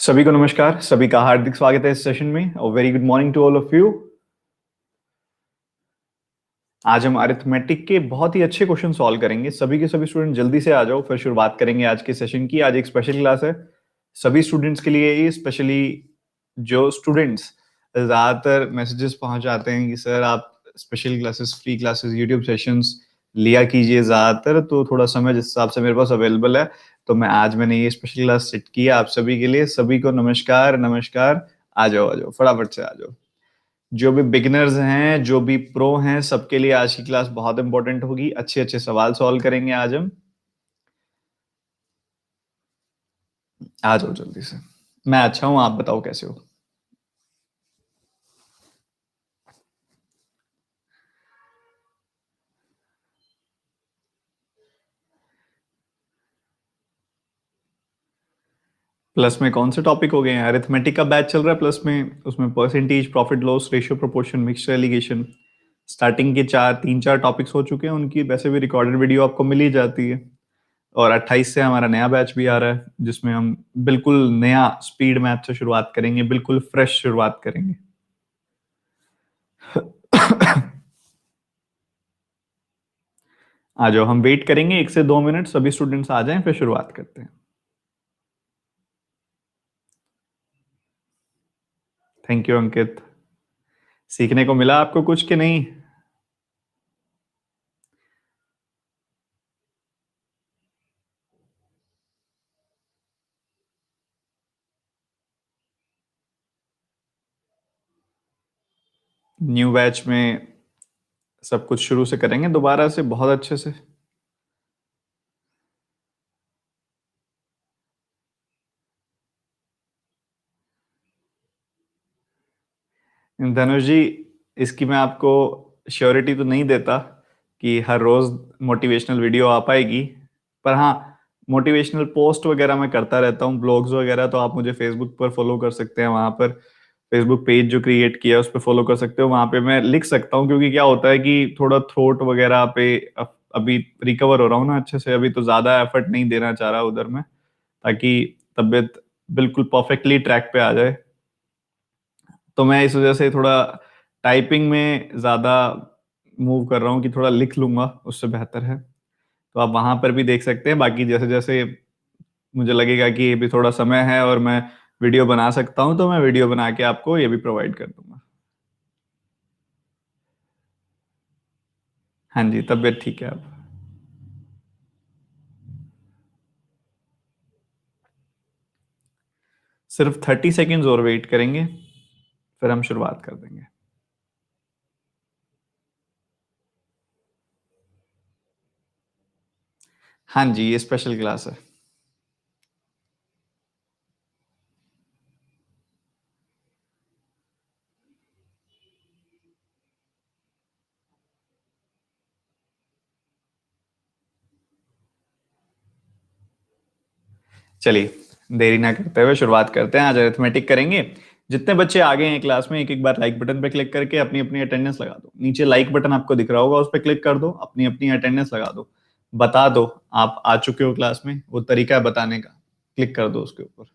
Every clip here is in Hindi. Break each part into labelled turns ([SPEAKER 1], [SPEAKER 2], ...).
[SPEAKER 1] सभी को नमस्कार। सभी का हार्दिक स्वागत है इस सेशन में और very good morning to all of you. आज हम अरिथमेटिक के बहुत ही अच्छे क्वेश्चन सॉल्व करेंगे। सभी के सभी स्टूडेंट जल्दी से आ जाओ, फिर शुरुआत करेंगे आज के सेशन की। आज एक स्पेशल क्लास है सभी स्टूडेंट्स के लिए ही, स्पेशली जो स्टूडेंट्स ज्यादातर मैसेजेस पहुंच जाते हैं कि सर आप special classes, free classes, YouTube sessions लिया कीजिए ज्यादातर, तो थोड़ा समय जिस हिसाब से मेरे पास अवेलेबल है, तो मैंने ये स्पेशल क्लास सेट किया आप सभी के लिए। सभी को नमस्कार नमस्कार। आ जाओ फटाफट से आ जाओ। जो भी बिगिनर्स हैं, जो भी प्रो हैं, सबके लिए आज की क्लास बहुत इंपॉर्टेंट होगी। अच्छे अच्छे सवाल सॉल्व करेंगे आज हम। आ जाओ जल्दी से। मैं अच्छा हूं, आप बताओ कैसे हो। प्लस में कौन से टॉपिक हो गए हैं? अरिथमेटिक का बैच चल रहा है प्लस में, उसमें percentage, profit loss ratio, proportion, mixture, alligation, starting के तीन चार टॉपिक्स हो चुके हैं। उनकी वैसे भी रिकॉर्डेड वीडियो आपको मिल ही जाती है। और 28 से हमारा नया बैच भी आ रहा है, जिसमें हम बिल्कुल नया स्पीड मैथ से शुरुआत करेंगे, बिल्कुल फ्रेश शुरुआत करेंगे। आ जाओ, हम वेट करेंगे 1 से 2 मिनट, सभी स्टूडेंट्स आ जाएं, फिर शुरुआत करते हैं। थैंक यू अंकित। सीखने को मिला आपको कुछ कि नहीं? न्यू बैच में सब कुछ शुरू से करेंगे दोबारा से, बहुत अच्छे से। धनुष जी, इसकी मैं आपको श्योरिटी तो नहीं देता कि हर रोज मोटिवेशनल वीडियो आ पाएगी, पर हाँ, मोटिवेशनल पोस्ट वगैरह मैं करता रहता हूँ, ब्लॉग्स वगैरह। तो आप मुझे फेसबुक पर फॉलो कर सकते हैं, वहां पर फेसबुक पेज जो क्रिएट किया है उस पर फॉलो कर सकते हो। वहां पे मैं लिख सकता हूँ, क्योंकि क्या होता है कि थोड़ा थ्रोट वगैरह पे अभी रिकवर हो रहा हूँ ना अच्छे से, अभी तो ज्यादा एफर्ट नहीं देना चाह रहा उधर में, ताकि तबीयत बिल्कुल परफेक्टली ट्रैक पे आ जाए। तो मैं इस वजह से थोड़ा टाइपिंग में ज्यादा मूव कर रहा हूँ कि थोड़ा लिख लूंगा, उससे बेहतर है। तो आप वहां पर भी देख सकते हैं। बाकी जैसे जैसे मुझे लगेगा कि ये भी थोड़ा समय है और मैं वीडियो बना सकता हूँ, तो मैं वीडियो बना के आपको ये भी प्रोवाइड कर दूंगा। हाँ जी, तबीयत ठीक है अब। सिर्फ 30 सेकेंड्स और वेट करेंगे, फिर हम शुरुआत कर देंगे। हाँ जी, ये स्पेशल क्लास है। चलिए, देरी ना करते हुए शुरुआत करते हैं। आज अरिथमेटिक करेंगे। जितने बच्चे आ गए हैं क्लास में, एक एक बार लाइक बटन पे क्लिक करके अपनी अपनी अटेंडेंस लगा दो। नीचे लाइक बटन आपको दिख रहा होगा, उस पर क्लिक कर दो, अपनी अपनी अटेंडेंस लगा दो। बता दो आप आ चुके हो क्लास में, वो तरीका है बताने का। क्लिक कर दो उसके ऊपर।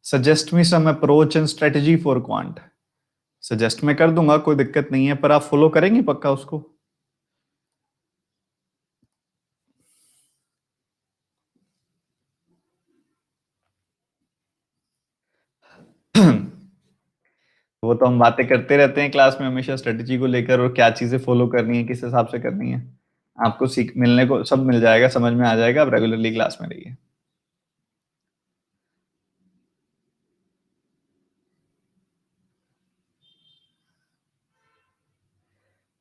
[SPEAKER 1] Suggest me some approach and strategy for quant. Suggest मैं कर दूंगा, कोई दिक्कत नहीं है, पर आप फॉलो करेंगे पक्का उसको? वो तो हम बातें करते रहते हैं क्लास में हमेशा, स्ट्रेटेजी को लेकर और क्या चीजें फॉलो करनी है, किस हिसाब से करनी है। आपको सीख मिलने को सब मिल जाएगा, समझ में आ जाएगा। आप रेगुलरली क्लास में रहिए।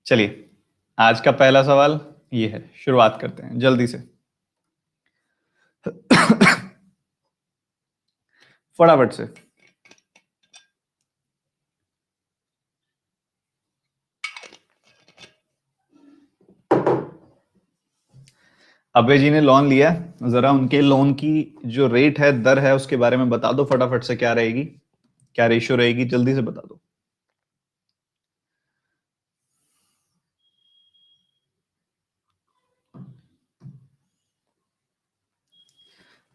[SPEAKER 1] चलिए, आज का पहला सवाल ये है, शुरुआत करते हैं जल्दी से। फटाफट से। अभय जी ने लोन लिया, जरा उनके लोन की जो रेट है, दर है, उसके बारे में बता दो फटाफट से। क्या रहेगी, क्या रेशियो रहेगी, जल्दी से बता दो।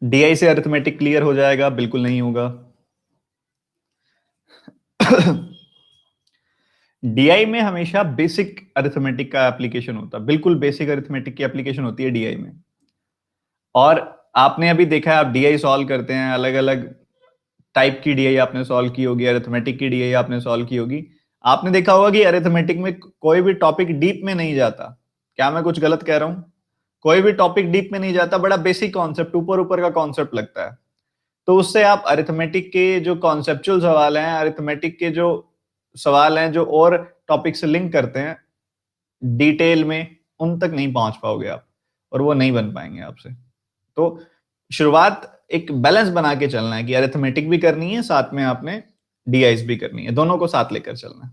[SPEAKER 1] डीआई से अरिथमेटिक क्लियर हो जाएगा? बिल्कुल नहीं होगा। डीआई में हमेशा बेसिक अरिथमेटिक का एप्लीकेशन होता है, बिल्कुल बेसिक अरिथमेटिक की एप्लीकेशन होती है डीआई में। और आपने अभी देखा है, आप डीआई सॉल्व करते हैं, अलग अलग टाइप की डीआई आपने सॉल्व की होगी, अरिथमेटिक की डीआई आपने सॉल्व की होगी। आपने देखा होगा कि अरिथमेटिक में कोई भी टॉपिक डीप में नहीं जाता। क्या मैं कुछ गलत कह रहा हूं? कोई भी टॉपिक डीप में नहीं जाता, बड़ा बेसिक कॉन्सेप्ट, ऊपर ऊपर का कॉन्सेप्ट लगता है। तो उससे आप अरिथमेटिक के जो कॉन्सेप्चुअल सवाल हैं, अरिथमेटिक के जो सवाल हैं जो और टॉपिक से लिंक करते हैं डिटेल में, उन तक नहीं पहुंच पाओगे आप, और वो नहीं बन पाएंगे आपसे। तो शुरुआत एक बैलेंस बना के चलना है कि अरिथमेटिक भी करनी है, साथ में आपने डीआईस भी करनी है, दोनों को साथ लेकर चलना है।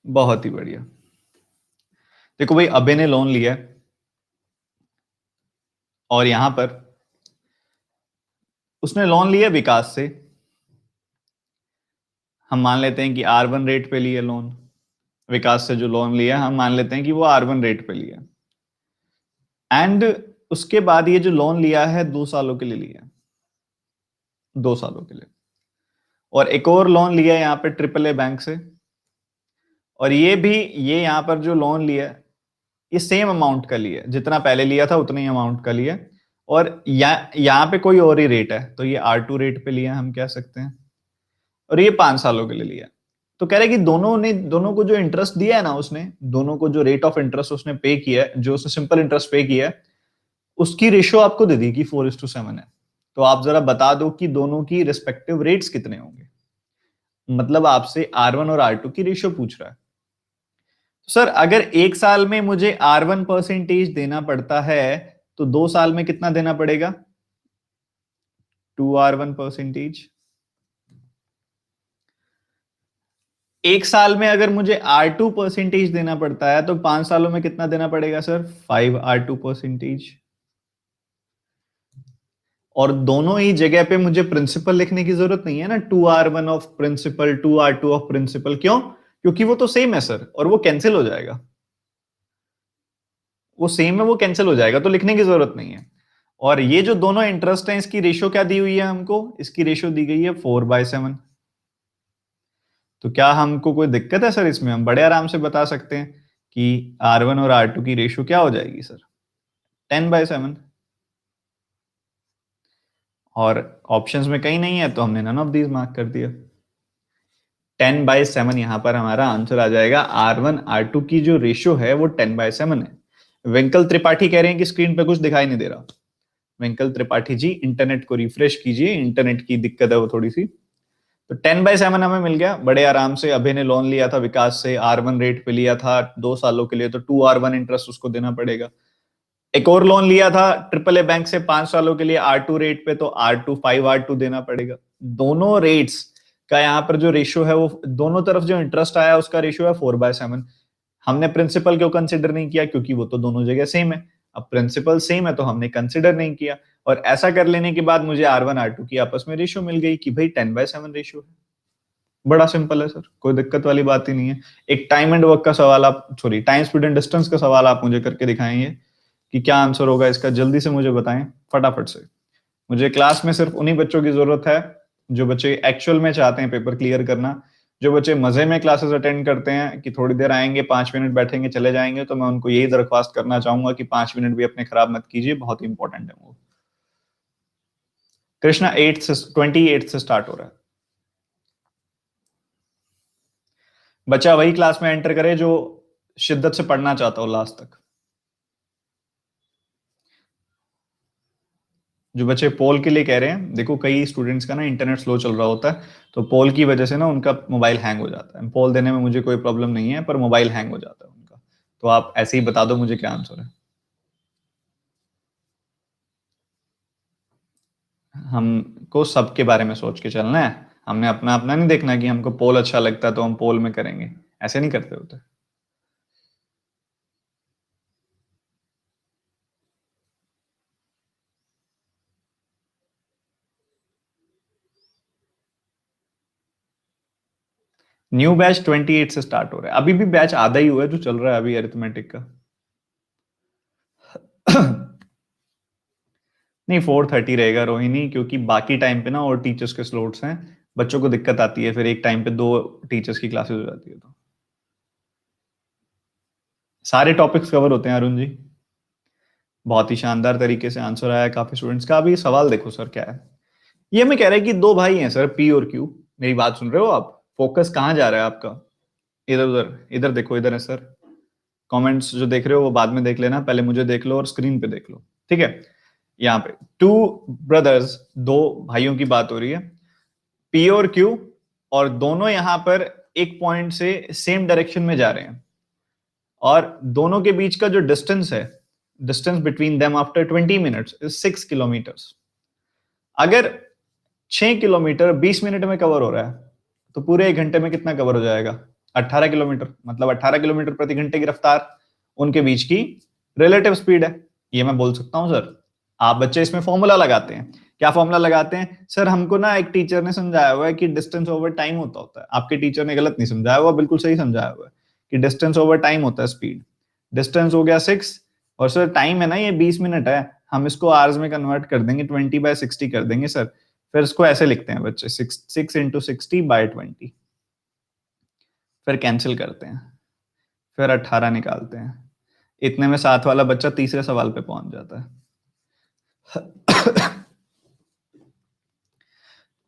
[SPEAKER 1] बहुत ही बढ़िया। देखो भाई, अबे ने लोन लिया है और यहां पर उसने लोन लिया विकास से। हम मान लेते हैं कि R1 रेट पे लिया लोन। विकास से जो लोन लिया हम मान लेते हैं कि वो R1 रेट पे लिया। एंड उसके बाद ये जो लोन लिया है 2 सालों के लिए लिया, 2 सालों के लिए। और एक और लोन लिया है यहाँ पे ट्रिपल ए बैंक से। और ये भी, ये यहाँ पर जो लोन लिया है, ये सेम अमाउंट का लिया है, जितना पहले लिया था उतने ही अमाउंट का लिया है। और यहाँ पे कोई और ही रेट है, तो ये R2 रेट पे लिया हम कह सकते हैं। और ये 5 सालों के लिए लिया। तो कह रहे कि दोनों को जो इंटरेस्ट दिया है ना उसने, दोनों को जो रेट ऑफ इंटरेस्ट उसने पे किया है, जो उसने सिंपल इंटरेस्ट पे किया है, उसकी रेशियो आपको दे दी कि 4:7 है। तो आप जरा बता दो कि दोनों की रिस्पेक्टिव रेट्स कितने होंगे। मतलब आपसे R1 और R2 की रेशियो पूछ रहा है। सर अगर 1 साल में मुझे R1 परसेंटेज देना पड़ता है, तो 2 साल में कितना देना पड़ेगा? 2R1 percentage. 1 साल में अगर मुझे R2 परसेंटेज देना पड़ता है, तो 5 सालों में कितना देना पड़ेगा सर? 5R2 percentage. और दोनों ही जगह पे मुझे प्रिंसिपल लिखने की जरूरत नहीं है ना, 2R1 of principal, 2R2 of principal. क्यों? क्योंकि वो तो सेम है सर, और वो कैंसिल हो जाएगा। वो सेम है, वो कैंसिल हो जाएगा, तो लिखने की जरूरत नहीं है। और ये जो दोनों इंटरेस्ट हैं, इसकी रेशियो क्या दी हुई है हमको? इसकी रेशियो दी गई है 4/7। तो क्या हमको कोई दिक्कत है सर इसमें? हम बड़े आराम से बता सकते हैं कि R1 और R2 की रेशियो क्या हो जाएगी सर? 10/7। और ऑप्शंस में कहीं नहीं है, तो हमने नन ऑफ दीज मार्क कर दिया। 10/7 यहां पर हमारा आंसर आ जाएगा। R1 R2 की जो रेशियो है वो 10/7 है। विंकल त्रिपाठी कह रहे हैं कि स्क्रीन पे कुछ दिखाई नहीं दे रहा। विंकल त्रिपाठी जी, इंटरनेट को रिफ्रेश कीजिए, इंटरनेट की दिक्कत है वो थोड़ी सी। तो 10/7 हमें मिल गया बड़े आराम से। अभय ने लोन लिया था विकास से, R1 रेट पे लिया था 2 सालों के लिए, तो 2R1 इंटरेस्ट उसको देना पड़ेगा। एक और लोन लिया था ट्रिपल ए बैंक से 5 सालों के लिए R2 रेट पे, तो R2 5R2 देना पड़ेगा। दोनों रेट्स का यहाँ पर जो रेशियो है, वो दोनों तरफ जो इंटरेस्ट आया उसका रेशियो है 4/7। हमने प्रिंसिपल क्यों कंसिडर नहीं किया? क्योंकि वो तो दोनों जगह सेम है। अब प्रिंसिपल सेम है तो हमने कंसिडर नहीं किया। और ऐसा कर लेने के बाद मुझे R1 R2 की आपस में रेशियो मिल गई कि भाई 10/7 रेशियो है। बड़ा सिंपल है सर, कोई दिक्कत वाली बात ही नहीं है। एक टाइम एंड वर्क का सवाल आप, sorry, time speed and distance का सवाल आप मुझे करके दिखाएंगे कि क्या आंसर होगा इसका, जल्दी से मुझे बताएं फटाफट से। मुझे क्लास में सिर्फ उन्हीं बच्चों की जरूरत है जो बच्चे एक्चुअल में चाहते हैं पेपर क्लियर करना। जो बच्चे मजे में क्लासेस अटेंड करते हैं कि थोड़ी देर आएंगे, 5 मिनट बैठेंगे चले जाएंगे, तो मैं उनको यही दरख्वास्त करना चाहूंगा कि 5 मिनट भी अपने खराब मत कीजिए, बहुत इंपॉर्टेंट है वो। कृष्णा 28 से स्टार्ट हो रहा है। बच्चा वही क्लास में एंटर करे जो शिद्दत से पढ़ना चाहता हो लास्ट तक। जो बच्चे पोल के लिए कह रहे हैं, देखो कई स्टूडेंट्स का ना इंटरनेट स्लो चल रहा होता है, तो पोल की वजह से ना उनका मोबाइल हैंग हो जाता है। पोल देने में मुझे कोई प्रॉब्लम नहीं है, पर मोबाइल हैंग हो जाता है उनका। तो आप ऐसे ही बता दो मुझे क्या आंसर है। हमको सबके बारे में सोच के चलना है। हमने अपना अपना नहीं देखना कि हमको पोल अच्छा लगता है तो हम पोल में करेंगे। ऐसे नहीं करते होते। न्यू बैच 28 से स्टार्ट हो रहा है, अभी भी बैच आधा ही हुआ है जो चल रहा है अभी अरिथमेटिक का। नहीं 4:30 रहेगा रोहिणी, क्योंकि बाकी टाइम पे ना और टीचर्स के स्लॉट्स हैं, बच्चों को दिक्कत आती है, फिर एक टाइम पे 2 टीचर्स की क्लासेस हो जाती है, तो सारे टॉपिक्स कवर होते हैं अरुण जी। बहुत ही शानदार तरीके से आंसर आया काफी स्टूडेंट्स का। अभी सवाल देखो सर क्या है, ये मैं कह रहा है कि दो भाई हैं सर, पी और क्यू। मेरी बात सुन रहे हो आप? फोकस कहाँ जा रहा है आपका? इधर उधर, इधर देखो, इधर है सर। कमेंट्स जो देख रहे हो वो बाद में देख लेना, पहले मुझे देख लो और स्क्रीन पे देख लो, ठीक है? यहाँ पे टू ब्रदर्स, दो भाइयों की बात हो रही है, पी और क्यू, और दोनों यहां पर एक पॉइंट से सेम डायरेक्शन में जा रहे हैं, और दोनों के बीच का जो डिस्टेंस है, distance between them after 20 minutes is 6 kilometres. अगर 6 किलोमीटर 20 मिनट में कवर हो रहा है, तो पूरे 1 घंटे में कितना कवर हो जाएगा? 18 किलोमीटर, मतलब 18 किलोमीटर प्रति घंटे की रफ्तार उनके बीच की रिलेटिव स्पीड है। ये मैं बोल सकता हूं सर। आप बच्चे इसमें फॉर्मूला लगाते हैं, क्या फॉर्मूला लगाते हैं सर? हमको ना एक टीचर ने समझाया हुआ है कि डिस्टेंस ओवर टाइम होता है। आपके टीचर ने गलत नहीं समझाया हुआ, बिल्कुल सही समझाया हुआ है कि डिस्टेंस ओवर टाइम होता है स्पीड। डिस्टेंस हो गया 6, और सर टाइम है ना ये 20 मिनट है, हम इसको आवर्स में कन्वर्ट कर देंगे, 20/60 कर देंगे सर। फिर इसको ऐसे लिखते हैं बच्चे, 6 × 60/20, फिर कैंसिल करते हैं, फिर 18 निकालते हैं। इतने में साथ वाला बच्चा तीसरे सवाल पे पहुंच जाता है।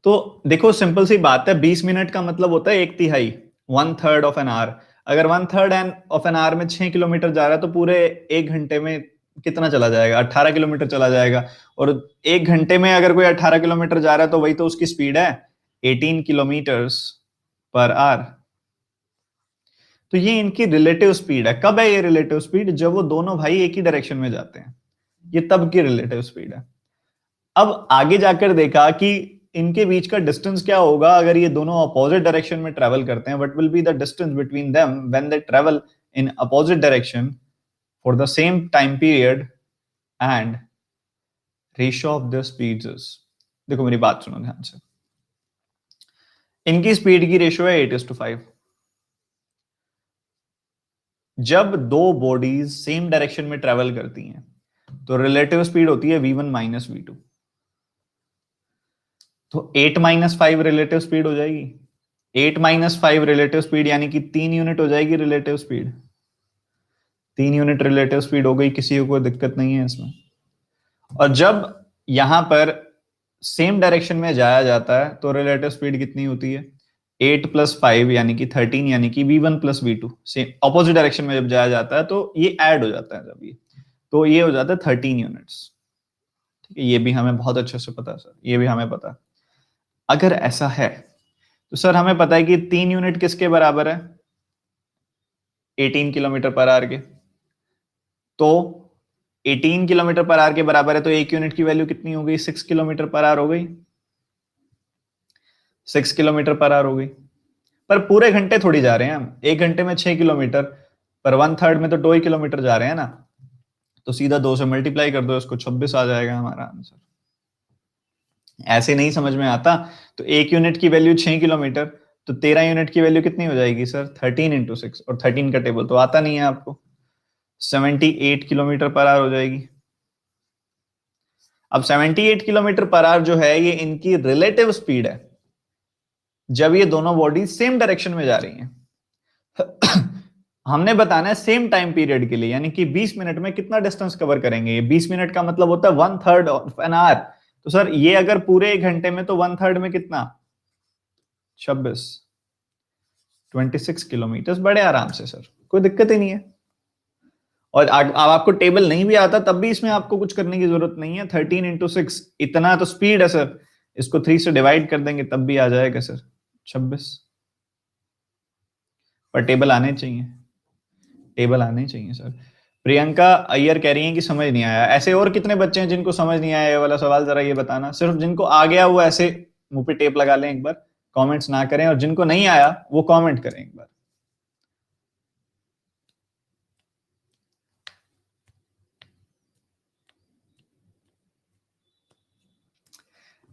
[SPEAKER 1] तो देखो सिंपल सी बात है, 20 मिनट का मतलब होता है 1/3, 1/3 ऑफ एन आवर। अगर 1/3 ऑफ एन आवर में 6 किलोमीटर जा रहा है, तो पूरे 1 घंटे में कितना चला जाएगा? 18 किलोमीटर चला जाएगा। और 1 घंटे में अगर कोई 18 किलोमीटर जा रहा है, तो वही तो उसकी स्पीड है, 18 किलोमीटर्स पर आवर। तो ये इनकी रिलेटिव स्पीड है। कब है ये रिलेटिव स्पीड? जब वो दोनों भाई एक ही डायरेक्शन में जाते हैं, ये तब की रिलेटिव स्पीड है। अब आगे जाकर देखा कि इनके बीच का डिस्टेंस क्या होगा अगर ये दोनों अपोजिट डायरेक्शन में ट्रेवल करते हैं। What will be the distance between them when they travel in opposite direction for the same time period, and ratio of the speeds is, देखो मेरी बात सुनो ध्यान से, इनकी स्पीड की रेशियो है 8:5। जब दो बॉडीज सेम डायरेक्शन में ट्रेवल करती हैं, तो रिलेटिव स्पीड होती है v1 - v2। तो 8 - 5 रिलेटिव स्पीड हो जाएगी। 8 - 5 रिलेटिव स्पीड यानी कि 3 यूनिट हो जाएगी relative speed. 3 unit relative speed हो गई, किसी को कोई दिक्कत नहीं है इसमें। और जब यहां पर सेम डायरेक्शन में जाया जाता है, तो रिलेटिव स्पीड कितनी होती है? 8 + 5 यानी कि 13, यानी कि v1 + v2। Same opposite direction में जब जाया जाता है, तो ये ऐड हो जाता है, जब ये, तो ये हो जाता है 13 यूनिट्स। ठीक है, ये भी हमें बहुत अच्छे से पता है सर, ये भी हमें पता है। अगर ऐसा है, तो सर हमें पता है कि 3 यूनिट किसके बराबर है? 18 किलोमीटर पर आवर के। तो 18 किलोमीटर पर आवर के बराबर है, तो 1 यूनिट की वैल्यू कितनी हो गई? 6 किलोमीटर पर आवर हो गई। 6 किलोमीटर पर आवर हो गई। पर पूरे घंटे थोड़ी जा रहे हैं हम, 1 घंटे में 6 किलोमीटर, पर 1/3 में तो 2 ही किलोमीटर जा रहे हैं ना। तो सीधा 2 से मल्टीप्लाई कर दो इसको, 26 आ जाएगा हमारा आंसर। ऐसे नहीं समझ में आता, तो 1 यूनिट की वैल्यू 6 किलोमीटर, तो 13 यूनिट की वैल्यू कितनी हो जाएगी सर? 13 × 6, और 13 का टेबल तो आता नहीं है आपको, 78 किलोमीटर पर आवर हो जाएगी। अब 78 किलोमीटर पर आवर जो है, ये इनकी रिलेटिव स्पीड है जब ये दोनों बॉडी सेम डायरेक्शन में जा रही हैं। हमने बताना है सेम टाइम पीरियड के लिए, यानी कि 20 मिनट में कितना डिस्टेंस कवर करेंगे। ये 20 मिनट का मतलब होता है 1/3 ऑफ एन आवर। तो सर ये अगर पूरे 1 घंटे में, तो 1/3 में कितना? 26, 26 किलोमीटर, बड़े आराम से सर, कोई दिक्कत ही नहीं है। और अब आपको टेबल नहीं भी आता, तब भी इसमें आपको कुछ करने की जरूरत नहीं है। 13 × 6 इतना तो स्पीड है सर, इसको 3 से डिवाइड कर देंगे तब भी आ जाएगा सर 26। पर टेबल आने चाहिए, टेबल आने चाहिए सर। प्रियंका अय्यर कह रही हैं कि समझ नहीं आया। ऐसे और कितने बच्चे हैं जिनको समझ नहीं आया ये वाला सवाल? जरा ये बताना। सिर्फ जिनको आ गया वो ऐसे मुंह पे टेप लगा लें एक बार, कमेंट्स ना करें, और जिनको नहीं आया वो कमेंट करें एक बार।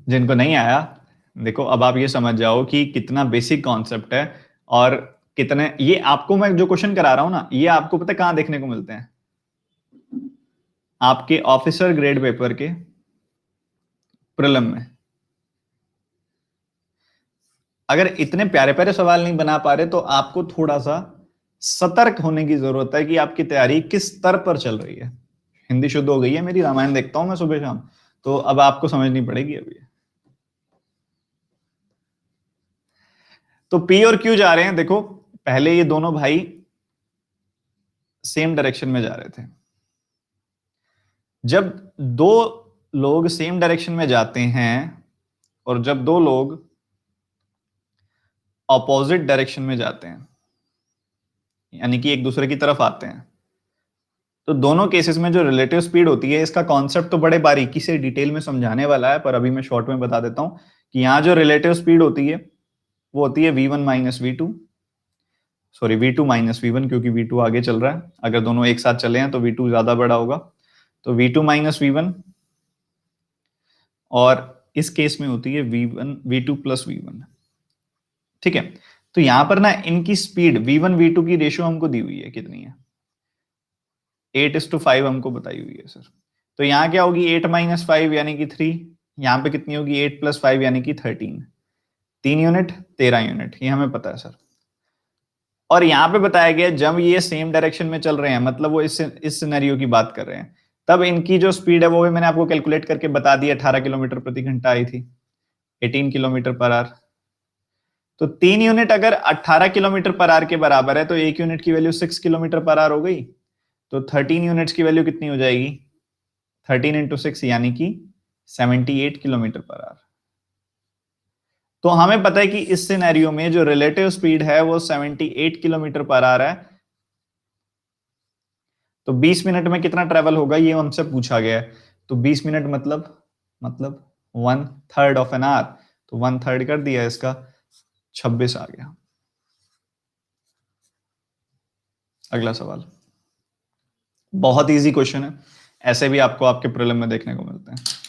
[SPEAKER 1] जिनको नहीं आया, देखो अब आप ये समझ जाओ कि कितना बेसिक कॉन्सेप्ट है, और कितने, ये आपको मैं जो क्वेश्चन करा रहा हूं ना, ये आपको पता है कहां देखने को मिलते हैं? आपके ऑफिसर ग्रेड पेपर के प्रीलिम में। अगर इतने प्यारे प्यारे सवाल नहीं बना पा रहे तो आपको थोड़ा सा सतर्क होने की जरूरत है कि आपकी तैयारी किस स्तर पर चल रही है। हिंदी शुद्ध हो गई है मेरी, रामायण देखता हूं मैं सुबह शाम, तो अब आपको समझनी पड़ेगी अभी। तो पी और क्यू जा रहे हैं, देखो पहले ये दोनों भाई सेम डायरेक्शन में जा रहे थे। जब दो लोग सेम डायरेक्शन में जाते हैं और जब दो लोग ऑपोजिट डायरेक्शन में जाते हैं, यानी कि एक दूसरे की तरफ आते हैं, तो दोनों केसेस में जो रिलेटिव स्पीड होती है, इसका कॉन्सेप्ट तो बड़े बारीकी से डिटेल में समझाने वाला है, पर अभी मैं शॉर्ट में बता देता हूं कि यहां जो रिलेटिव स्पीड होती है वो होती है v1 minus v2, sorry v2 minus v1, क्योंकि v2 आगे चल रहा है। अगर दोनों एक साथ चले हैं तो v2 ज्यादा बड़ा होगा, तो v2 माइनस v1, और इस केस में होती है v2 प्लस v1। ठीक है, तो यहां पर ना इनकी स्पीड v1 v2 की रेशियो हमको दी हुई है, कितनी है? 8:5 हमको बताई हुई है सर। तो यहाँ क्या होगी? 8 माइनस 5 यानी कि 3। यहाँ पे कितनी होगी? 8 प्लस 5 यानी कि 13। 3 यूनिट 13 यूनिट, ये हमें पता है सर। और यहाँ पे बताया गया जब ये सेम डायरेक्शन में चल रहे हैं, मतलब वो इस सिनेरियो की बात कर रहे हैं, तब इनकी जो स्पीड है वो भी मैंने आपको कैलकुलेट करके बता दी, 18 किलोमीटर प्रति घंटा आई थी, 18 किलोमीटर पर आवर। तो 3 यूनिट अगर 18 किलोमीटर पर आवर के बराबर है तो 1 यूनिट की वैल्यू 6 किलोमीटर पर आवर हो गई। तो 13 यूनिट्स की वैल्यू कितनी हो जाएगी? 13 इंटू 6 यानी कि 78 किलोमीटर पर आवर। तो हमें पता है कि इस सिनेरियो में जो रिलेटिव स्पीड है वो 78 किलोमीटर पर आवर है। तो 20 मिनट में कितना ट्रेवल होगा ये हमसे पूछा गया है। तो 20 मिनट मतलब 1/3 ऑफ एन आवर, तो 1/3 कर दिया इसका, 26 आ गया। अगला सवाल बहुत इजी क्वेश्चन है, ऐसे भी आपको आपके प्रीलिम में देखने को मिलते हैं।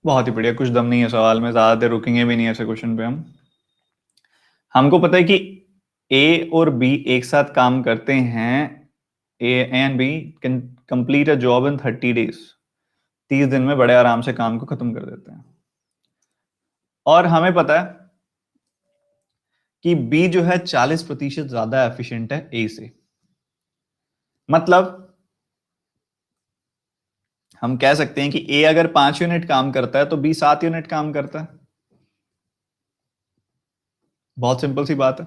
[SPEAKER 1] बहुत ही बढ़िया, कुछ दम नहीं है सवाल में, ज्यादा देर रुकेंगे भी नहीं ऐसे क्वेश्चन पे हम। हमको पता है कि ए और बी एक साथ काम करते हैं, A and B can complete a job in 30 days, 30 दिन में बड़े आराम से काम को खत्म कर देते हैं। और हमें पता है कि बी जो है 40% ज्यादा एफिशिएंट है ए से। मतलब हम कह सकते हैं कि ए अगर 5 यूनिट काम करता है तो बी 7 यूनिट काम करता है। बहुत सिंपल सी बात है,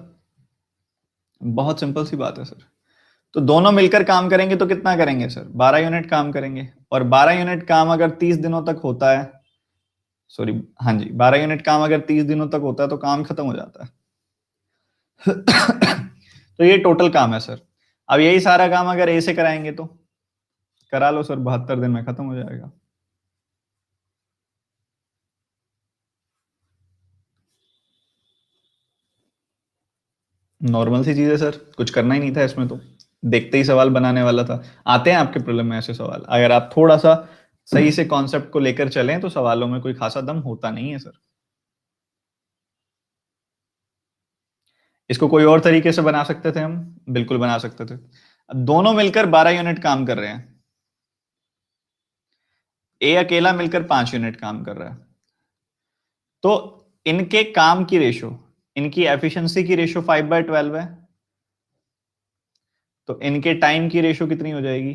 [SPEAKER 1] बहुत सिंपल सी बात है सर। तो दोनों मिलकर काम करेंगे तो कितना करेंगे सर? 12 यूनिट काम करेंगे। और 12 यूनिट काम अगर 30 दिनों तक होता है, सॉरी हाँ जी, 12 यूनिट काम अगर 30 दिनों तक होता है तो काम खत्म हो जाता है। तो ये टोटल काम है सर। अब यही सारा काम अगर ए से कराएंगे तो करा लो सर, 72 दिन में खत्म हो जाएगा। नॉर्मल सी चीज है सर, कुछ करना ही नहीं था इसमें, तो देखते ही सवाल बनाने वाला था। आते हैं आपके प्रॉब्लम में ऐसे सवाल, अगर आप थोड़ा सा सही से कॉन्सेप्ट को लेकर चलें तो सवालों में कोई खासा दम होता नहीं है सर। इसको कोई और तरीके से बना सकते थे हम, बिल्कुल बना सकते थे। अब दोनों मिलकर 12 यूनिट काम कर रहे हैं, ए अकेला मिलकर 5 यूनिट काम कर रहा है, तो इनके काम की रेशो, इनकी एफिशिएंसी की रेशो 5/12 है। तो इनके टाइम की रेशो कितनी हो जाएगी?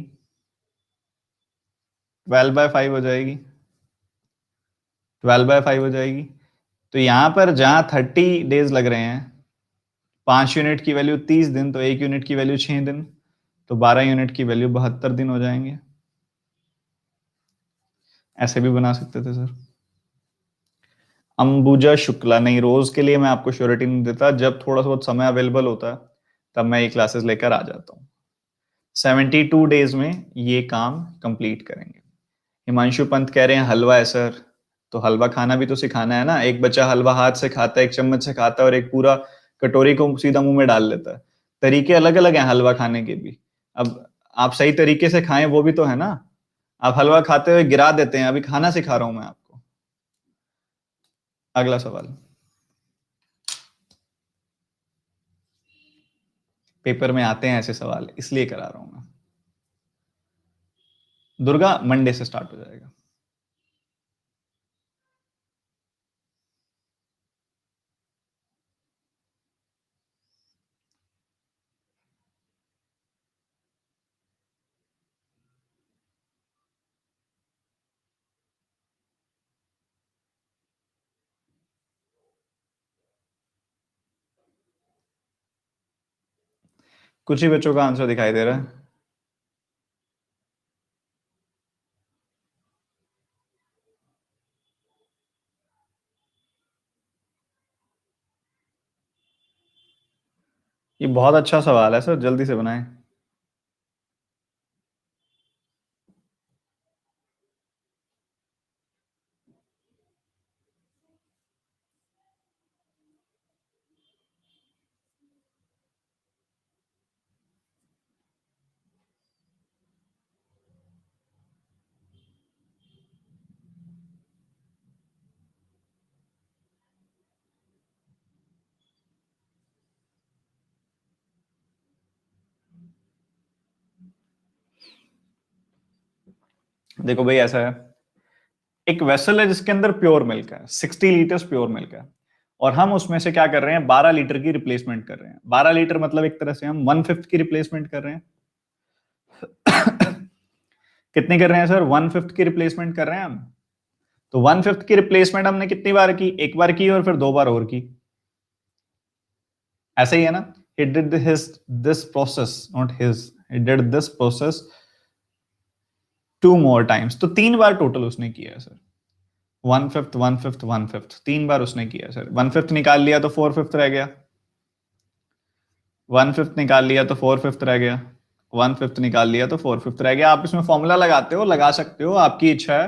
[SPEAKER 1] 12/5 हो जाएगी, 12/5 हो जाएगी। तो यहां पर जहां 30 डेज लग रहे हैं, 5 यूनिट की वैल्यू 30 दिन, तो 1 यूनिट की वैल्यू 6 दिन, तो 12 यूनिट की वैल्यू 72 दिन हो जाएंगे। ऐसे भी बना सकते थे सर। अंबुजा शुक्ला, नहीं रोज के लिए मैं आपको श्योरिटी नहीं देता, जब थोड़ा बहुत समय अवेलेबल होता है तब मैं ये क्लासेस लेकर आ जाता हूँ। 72 डेज में ये काम कंप्लीट करेंगे। हिमांशु पंत कह रहे हैं हलवा है सर, तो हलवा खाना भी तो सिखाना है ना। एक बच्चा हलवा हाथ से खाता है, एक चम्मच से खाता है, और एक पूरा कटोरी को सीधा मुंह में डाल लेता है। तरीके अलग अलग हैं हलवा खाने के भी। अब आप सही तरीके से खाएं वो भी तो है ना। आप हलवा खाते हुए गिरा देते हैं, अभी खाना सिखा रहा हूं मैं आपको। अगला सवाल। पेपर में आते हैं ऐसे सवाल, इसलिए करा रहा हूं मैं। दुर्गा मंडे से स्टार्ट हो जाएगा। कुछ ही बच्चों का आंसर दिखाई दे रहा है। ये बहुत अच्छा सवाल है सर, जल्दी से बनाएं। देखो भाई ऐसा है, एक वेसल है जिसके अंदर प्योर मिल्क है, 60 लीटर्स प्योर मिल्क है, और हम उसमें से क्या कर रहे हैं, 12 लीटर की रिप्लेसमेंट कर रहे हैं। 12 लीटर मतलब एक तरह से हम 1/5 की रिप्लेसमेंट कर रहे हैं। कितनी कर रहे हैं सर? 1/5 की रिप्लेसमेंट कर रहे हैं हम। तो 1/5 की रिप्लेसमेंट हमने कितनी बार की? एक बार की और फिर 2 बार और की। ऐसा ही है ना। he did his this process, not his, he did this process 2 more times, तो 3 बार टोटल उसने किया है सर। 1/5 1/5 1/5, 3 बार उसने किया है सर। 1/5 निकाल लिया तो 4/5 रह गया। 1/5 निकाल लिया तो 4/5 रह गया। 1/5 निकाल लिया तो 4/5 रह गया। आप इसमें फॉर्मूला लगाते हो, लगा सकते हो, आपकी इच्छा है,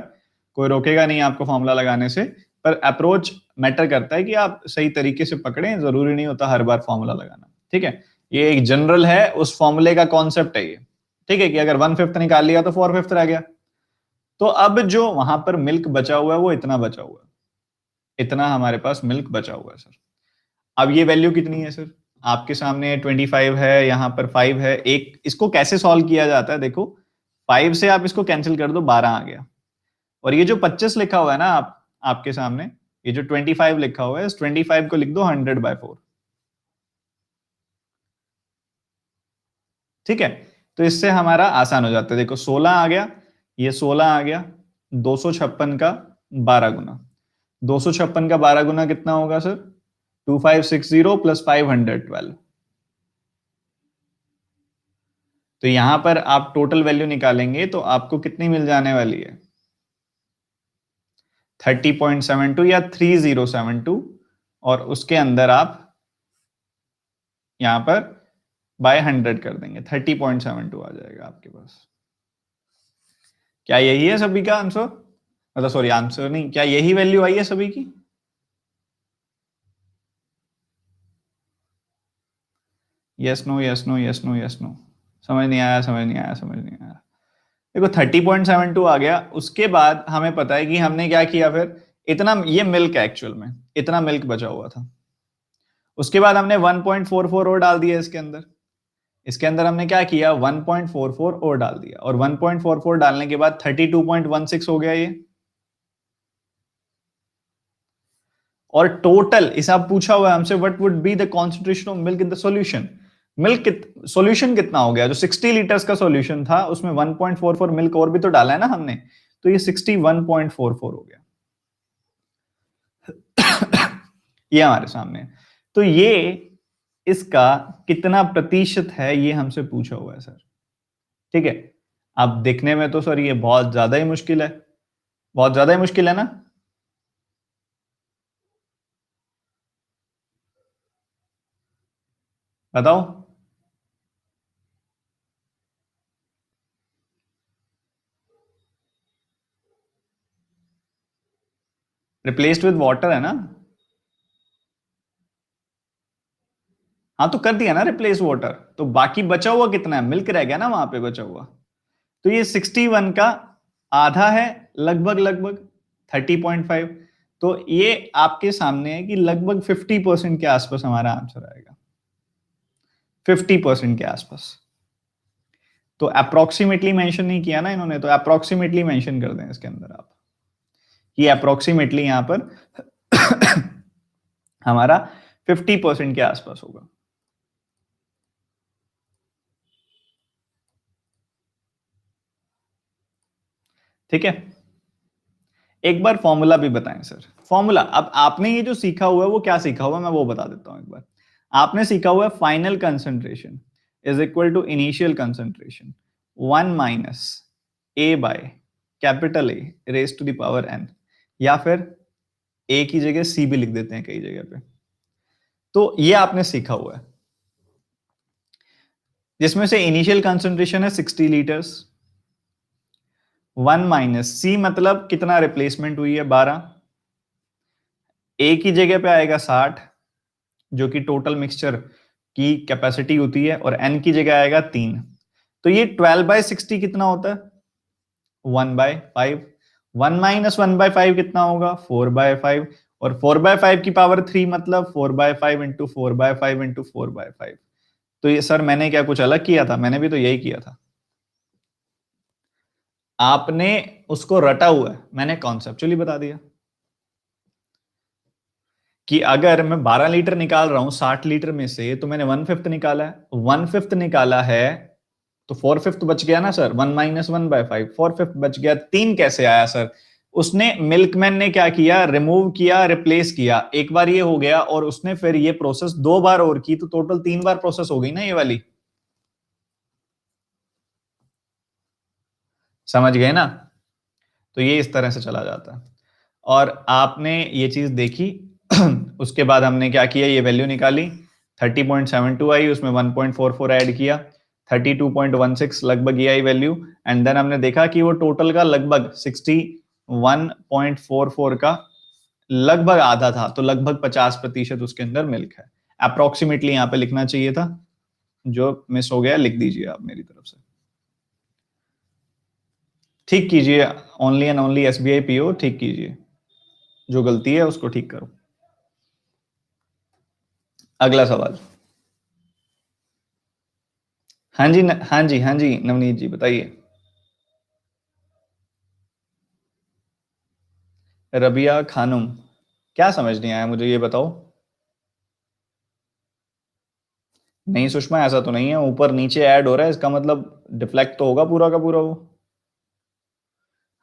[SPEAKER 1] कोई रोकेगा नहीं आपको फॉर्मूला लगाने से। पर अप्रोच मैटर करता है कि आप सही तरीके से पकड़ें, जरूरी नहीं होता हर बार फॉर्मूला लगाना। ठीक है, ये एक जनरल है, उस फॉर्मूले का कॉन्सेप्ट है ये। ठीक है, कि अगर 1/5 निकाल लिया तो 4/5 रह गया। तो अब जो वहां पर मिल्क बचा हुआ है वो इतना बचा हुआ है, इतना हमारे पास मिल्क बचा हुआ है सर। अब ये वैल्यू कितनी है सर? आपके सामने 25 है, यहाँ पर 5 है। एक इसको कैसे सॉल्व किया जाता है, देखो 5 से आप इसको कैंसिल कर दो, 12 आ गया। और ये जो 25 लिखा हुआ है ना आपके सामने, ये जो 25 लिखा हुआ है, इस 25 को लिख दो 100/4। ठीक है, तो इससे हमारा आसान हो जाता है। देखो 16 आ गया, ये 16 आ गया, 256 का 12 गुना। 256 का 12 गुना कितना होगा सर? 2560 प्लस 512। तो यहां पर आप टोटल वैल्यू निकालेंगे तो आपको कितनी मिल जाने वाली है? 30.72 या 3072। और उसके अंदर आप यहां पर बाय 100 कर देंगे, 30.72 आ जाएगा आपके पास। क्या यही है सभी का आंसर? मतलब सॉरी, आंसर नहीं, क्या यही वैल्यू आई है सभी की? Yes no yes no yes no yes no. समझ नहीं आया, समझ नहीं आया, समझ नहीं आया। देखो 30.72 आ गया। उसके बाद हमें पता है कि हमने क्या किया फिर, इतना ये मिल्क है एक्चुअल में, इतना मिल्क बचा हुआ था। उसके बाद हमने 1.44 और डाल दिया इसके अंदर। इसके अंदर हमने क्या किया, 1.44 और डाल दिया, और 1.44 डालने के बाद 32.16 हो गया ये। और टोटल इसे आप पूछा हुआ है हमसे, what would be the concentration of milk in the solution. Milk solution कितना हो गया? जो 60 लीटर्स का सॉल्यूशन था उसमें 1.44 मिल्क और भी तो डाला है ना हमने, तो ये 61.44 हो गया। ये हमारे सामने है। तो ये इसका कितना प्रतिशत है ये हमसे पूछा हुआ है सर। ठीक है, अब देखने में तो सर ये बहुत ज्यादा ही मुश्किल है, बहुत ज्यादा ही मुश्किल है ना। बताओ। रिप्लेस्ड विद वाटर है ना? हाँ तो कर दिया ना रिप्लेस वाटर, तो बाकी बचा हुआ कितना है? मिल्क रह गया ना वहां पे बचा हुआ। तो ये 61 का आधा है, लगभग लगभग 30.5। तो ये आपके सामने है कि लगभग 50% के आसपास हमारा आंसर आएगा, 50% के आसपास। तो अप्रोक्सीमेटली मेंशन नहीं किया ना इन्होंने, तो अप्रोक्सीमेटली मेंशन कर दें इसके अंदर आप, कि अप्रोक्सीमेटली यहां पर हमारा 50% के आसपास होगा। ठीक है, एक बार फॉर्मूला भी बताएं सर। फॉर्मूला, अब आपने ये जो सीखा हुआ है वो क्या सीखा हुआ है, मैं वो बता देता हूं एक बार। आपने सीखा हुआ है final concentration is equal to initial concentration 1 - A by capital A raise to the power n, या फिर A की जगह C भी लिख देते हैं कई जगह पे। तो ये आपने सीखा हुआ है, जिसमें से इनिशियल कंसंट्रेशन है 60 लीटर्स, 1 - C मतलब कितना रिप्लेसमेंट हुई है 12, A की जगह पे आएगा 60 जो कि टोटल मिक्सचर की कैपेसिटी होती है, और n की जगह आएगा 3। तो ये 12/60 कितना होता है? 1/5। 1 - 1/5 कितना होगा? 4/5। और 4/5 की पावर 3 मतलब 4/5 इंटू 4/5 इंटू 4/5। तो ये सर मैंने क्या कुछ अलग किया था? मैंने भी तो यही किया था। आपने उसको रटा हुआ है, मैंने कॉन्सेप्चुअली बता दिया कि अगर मैं 12 लीटर निकाल रहा हूं 60 लीटर में से, तो मैंने 1/5 निकाला है, 1/5 निकाला है तो 4/5 बच गया ना सर। 1 - 1/5 4/5 बच गया। 3 कैसे आया सर? उसने मिल्कमैन ने क्या किया? रिमूव किया, रिप्लेस किया। एक बार ये हो गया, और उसने फिर ये प्रोसेस 2 बार और की, तो टोटल 3 बार प्रोसेस हो गई ना ये वाली। समझ गए ना? तो ये इस तरह से चला जाता है। और आपने ये चीज देखी उसके बाद हमने क्या किया, ये वैल्यू निकाली, 30.72 आई, उसमें 1.44 ऐड किया, 32.16 लगभग ये आई वैल्यू। एंड देन हमने देखा कि वो टोटल का लगभग 61.44 का लगभग आधा था, तो लगभग 50% उसके अंदर मिल्क है। अप्रोक्सीमेटली यहाँ पे लिखना चाहिए था, जो मिस हो गया लिख दीजिए आप मेरी तरफ से। ठीक कीजिए, only and only SBI PO ठीक कीजिए, जो गलती है उसको ठीक करो। अगला सवाल। हाँ जी हाँ जी हाँ जी नवनीत जी बताइए। रबिया खानुम, क्या समझ नहीं आया मुझे, ये बताओ। नहीं सुषमा, ऐसा तो नहीं है, ऊपर नीचे ऐड हो रहा है, इसका मतलब डिफ्लेक्ट तो होगा पूरा का पूरा वो।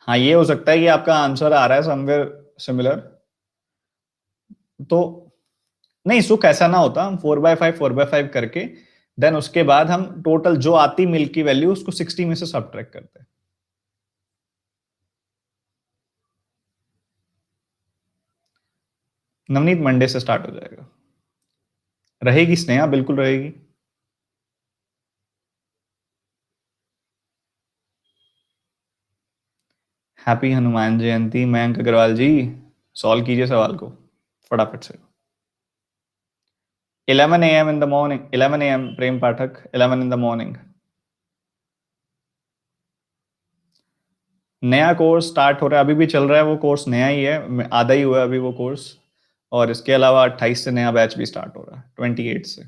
[SPEAKER 1] हाँ ये हो सकता है कि आपका आंसर आ रहा है समवेयर सिमिलर। तो नहीं सुख, ऐसा ना होता, हम 4/5 करके देन उसके बाद हम टोटल जो आती मिल्क की वैल्यू उसको 60 में से सब्ट्रैक्ट करते हैं। नवनीत मंडे से स्टार्ट हो जाएगा। रहेगी स्नेहा, बिल्कुल रहेगी। हैप्पी हनुमान जयंती मयंक अग्रवाल जी। सॉल्व कीजिए सवाल को फटाफट से। 11 AM in the morning, 11 AM Prem Pathak, 11 in the morning. नया कोर्स स्टार्ट हो रहा है, अभी भी चल रहा है वो कोर्स, नया ही है, आधा ही हुआ है अभी वो कोर्स। और इसके अलावा 28 से नया बैच भी स्टार्ट हो रहा है, 28 से।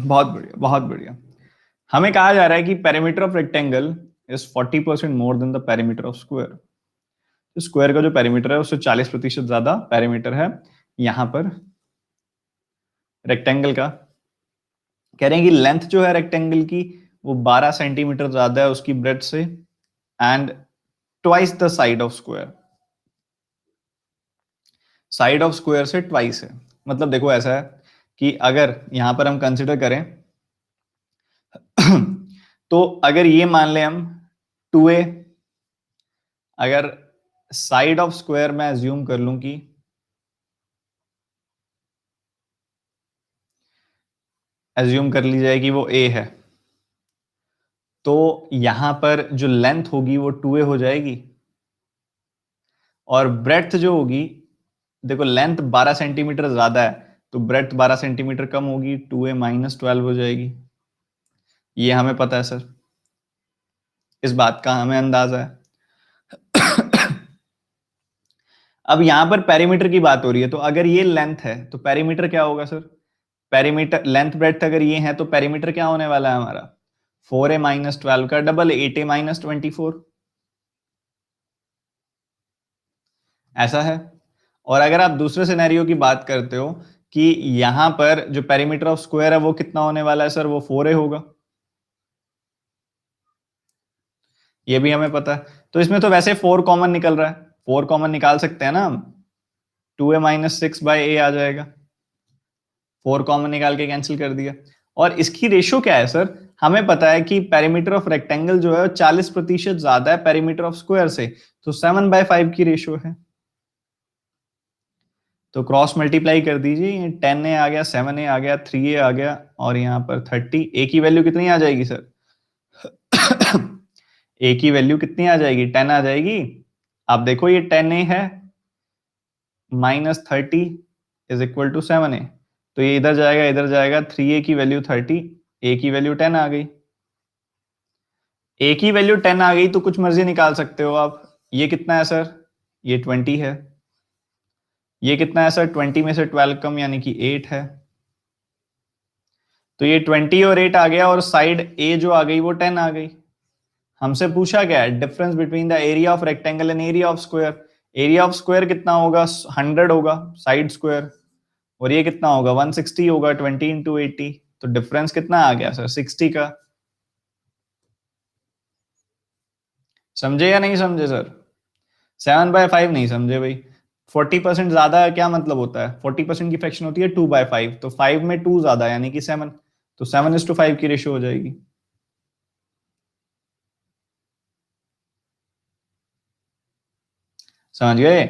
[SPEAKER 1] बहुत बढ़िया बहुत बढ़िया। हमें कहा जा रहा है कि perimeter of rectangle is 40% more than the perimeter of square. तो स्क्वायर का जो पेरीमीटर है उससे 40% ज्यादा पेरीमीटर है यहां पर रेक्टेंगल का। कह रहे हैं कि लेंथ जो है रेक्टेंगल की वो 12 सेंटीमीटर ज्यादा है उसकी ब्रेड से, and twice the side of square. Side of square से ट्वाइस है, मतलब देखो ऐसा है कि अगर यहां पर हम कंसिडर करें तो अगर ये मान ले हम 2a, अगर साइड ऑफ स्क्वायर मैं अज्यूम कर लूं कि अज्यूम कर ली जाए कि वो a है, तो यहां पर जो लेंथ होगी वो 2a हो जाएगी, और ब्रेड्थ जो होगी, देखो लेंथ 12 सेंटीमीटर ज्यादा है तो ब्रेड्थ 12 सेंटीमीटर कम होगी, 2a माइनस 12 हो जाएगी। ये हमें पता है सर, इस बात का हमें अंदाजा है। अब यहां पर पेरीमीटर की बात हो रही है, तो अगर ये लेंथ है तो पेरीमीटर क्या होगा सर? पेरीमीटर लेंथ ब्रेड्थ अगर ये है तो पेरीमीटर क्या होने वाला है हमारा? 4a माइनस 12 का डबल 8a माइनस 24, ऐसा है। और अगर आप दूसरे सिनेरियो की बात करते हो कि यहां पर जो पेरीमीटर ऑफ स्क्वायर है वो कितना होने वाला है सर? वो 4a होगा, ये भी हमें पता है। तो इसमें तो वैसे 4 कॉमन निकल रहा है, 4 कॉमन निकाल सकते हैं ना हम, 2a माइनस 6/a आ जाएगा, 4 कॉमन निकाल के कैंसिल कर दिया। और इसकी रेशो क्या है सर? हमें पता है कि पेरीमीटर ऑफ रेक्टेंगल जो है वो 40% ज्यादा है पेरीमीटर ऑफ स्क्वायर से, तो 7/5 की रेशो है। तो क्रॉस मल्टीप्लाई कर दीजिए, ये 10a आ गया, 7a आ गया, 3a आ गया, और यहाँ पर 30, a की वैल्यू कितनी आ जाएगी सर? a की वैल्यू कितनी आ जाएगी? 10 आ जाएगी। आप देखो ये 10a है minus 30 is equal to 7a, तो ये इधर जाएगा इधर जाएगा, 3a की वैल्यू 30, a की वैल्यू 10 आ गई। a की वैल्यू 10 आ गई तो कुछ मर्जी निकाल सकते हो आप। ये कितना है सर? ये 20 है। ये कितना है सर? 20 में से 12 कम यानी कि 8 है। तो ये 20 और 8 आ गया, और साइड ए जो आ गई वो 10 आ गई। हमसे पूछा क्या है? Difference between the area of rectangle and area of square. Area of square कितना होगा? 100 होगा साइड स्क्वायर, और ये कितना होगा? 160 होगा, 20 इंटू 80। तो डिफरेंस कितना आ गया सर? 60 का। समझे या नहीं समझे सर? 7/5 नहीं समझे भाई। 40% ज्यादा क्या मतलब होता है? 40% की फ्रैक्शन होती है 2/5, तो 5 में 2 ज्यादा यानी कि 7, तो 7:5 की रेशियो हो जाएगी। समझ गए?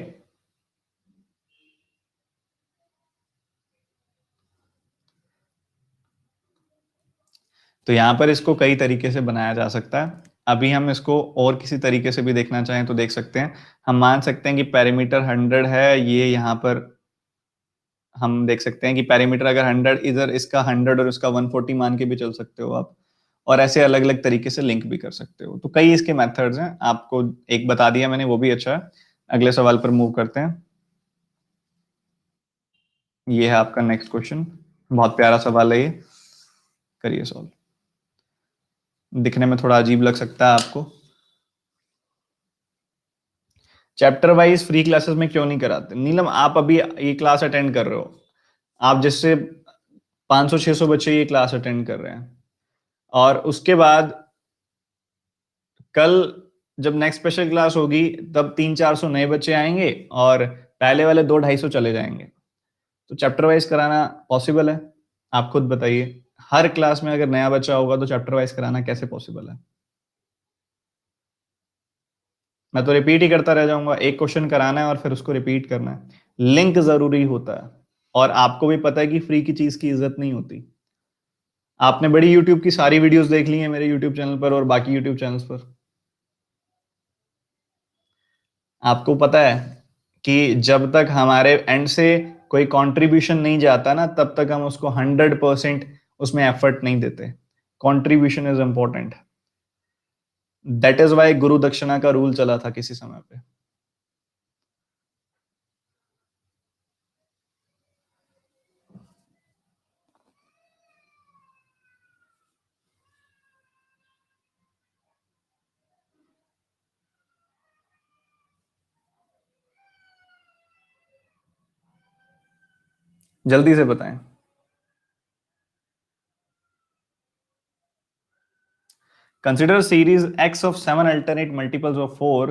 [SPEAKER 1] तो यहां पर इसको कई तरीके से बनाया जा सकता है। अभी हम इसको और किसी तरीके से भी देखना चाहें तो देख सकते हैं। हम मान सकते हैं कि पेरीमीटर 100 है, ये यहाँ पर हम देख सकते हैं कि पेरीमीटर अगर 100, इधर इसका 100 और इसका 140 मान के भी चल सकते हो आप, और ऐसे अलग अलग तरीके से लिंक भी कर सकते हो। तो कई इसके मेथड्स हैं, आपको एक बता दिया मैंने, वो भी अच्छा है। अगले सवाल पर मूव करते हैं। ये है आपका नेक्स्ट क्वेश्चन, बहुत प्यारा सवाल है ये, करिए सॉल्व। दिखने में थोड़ा अजीब लग सकता है आपको। चैप्टर वाइज फ्री क्लासेस में क्यों नहीं कराते? नीलम आप अभी ये क्लास अटेंड कर रहे हो, आप जिससे 500-600 बच्चे ये क्लास अटेंड कर रहे हैं, और उसके बाद कल जब नेक्स्ट स्पेशल क्लास होगी तब 300-400 नए बच्चे आएंगे, और पहले वाले 200-250 चले जाएंगे। तो चैप्टर वाइज कराना पॉसिबल है? आप खुद बताइए, हर क्लास में अगर नया बच्चा होगा तो चैप्टर वाइज कराना कैसे पॉसिबल है? मैं तो रिपीट ही करता रह जाऊंगा, एक क्वेश्चन कराना है और फिर उसको रिपीट करना है। लिंक जरूरी होता है, और आपको भी पता है कि फ्री की चीज की इज्जत नहीं होती। आपने बड़ी यूट्यूब की सारी वीडियोस देख ली हैं मेरे यूट्यूब चैनल पर और बाकी यूट्यूब चैनल्स पर। आपको पता है कि जब तक हमारे एंड से कोई कंट्रीब्यूशन नहीं जाता ना, तब तक हम उसको 100% उसमें एफर्ट नहीं देते। Contribution is important. That is why गुरु दक्षिणा का रूल चला था किसी समय पे। जल्दी से बताएं। Consider a series X of 7 alternate multiples of 4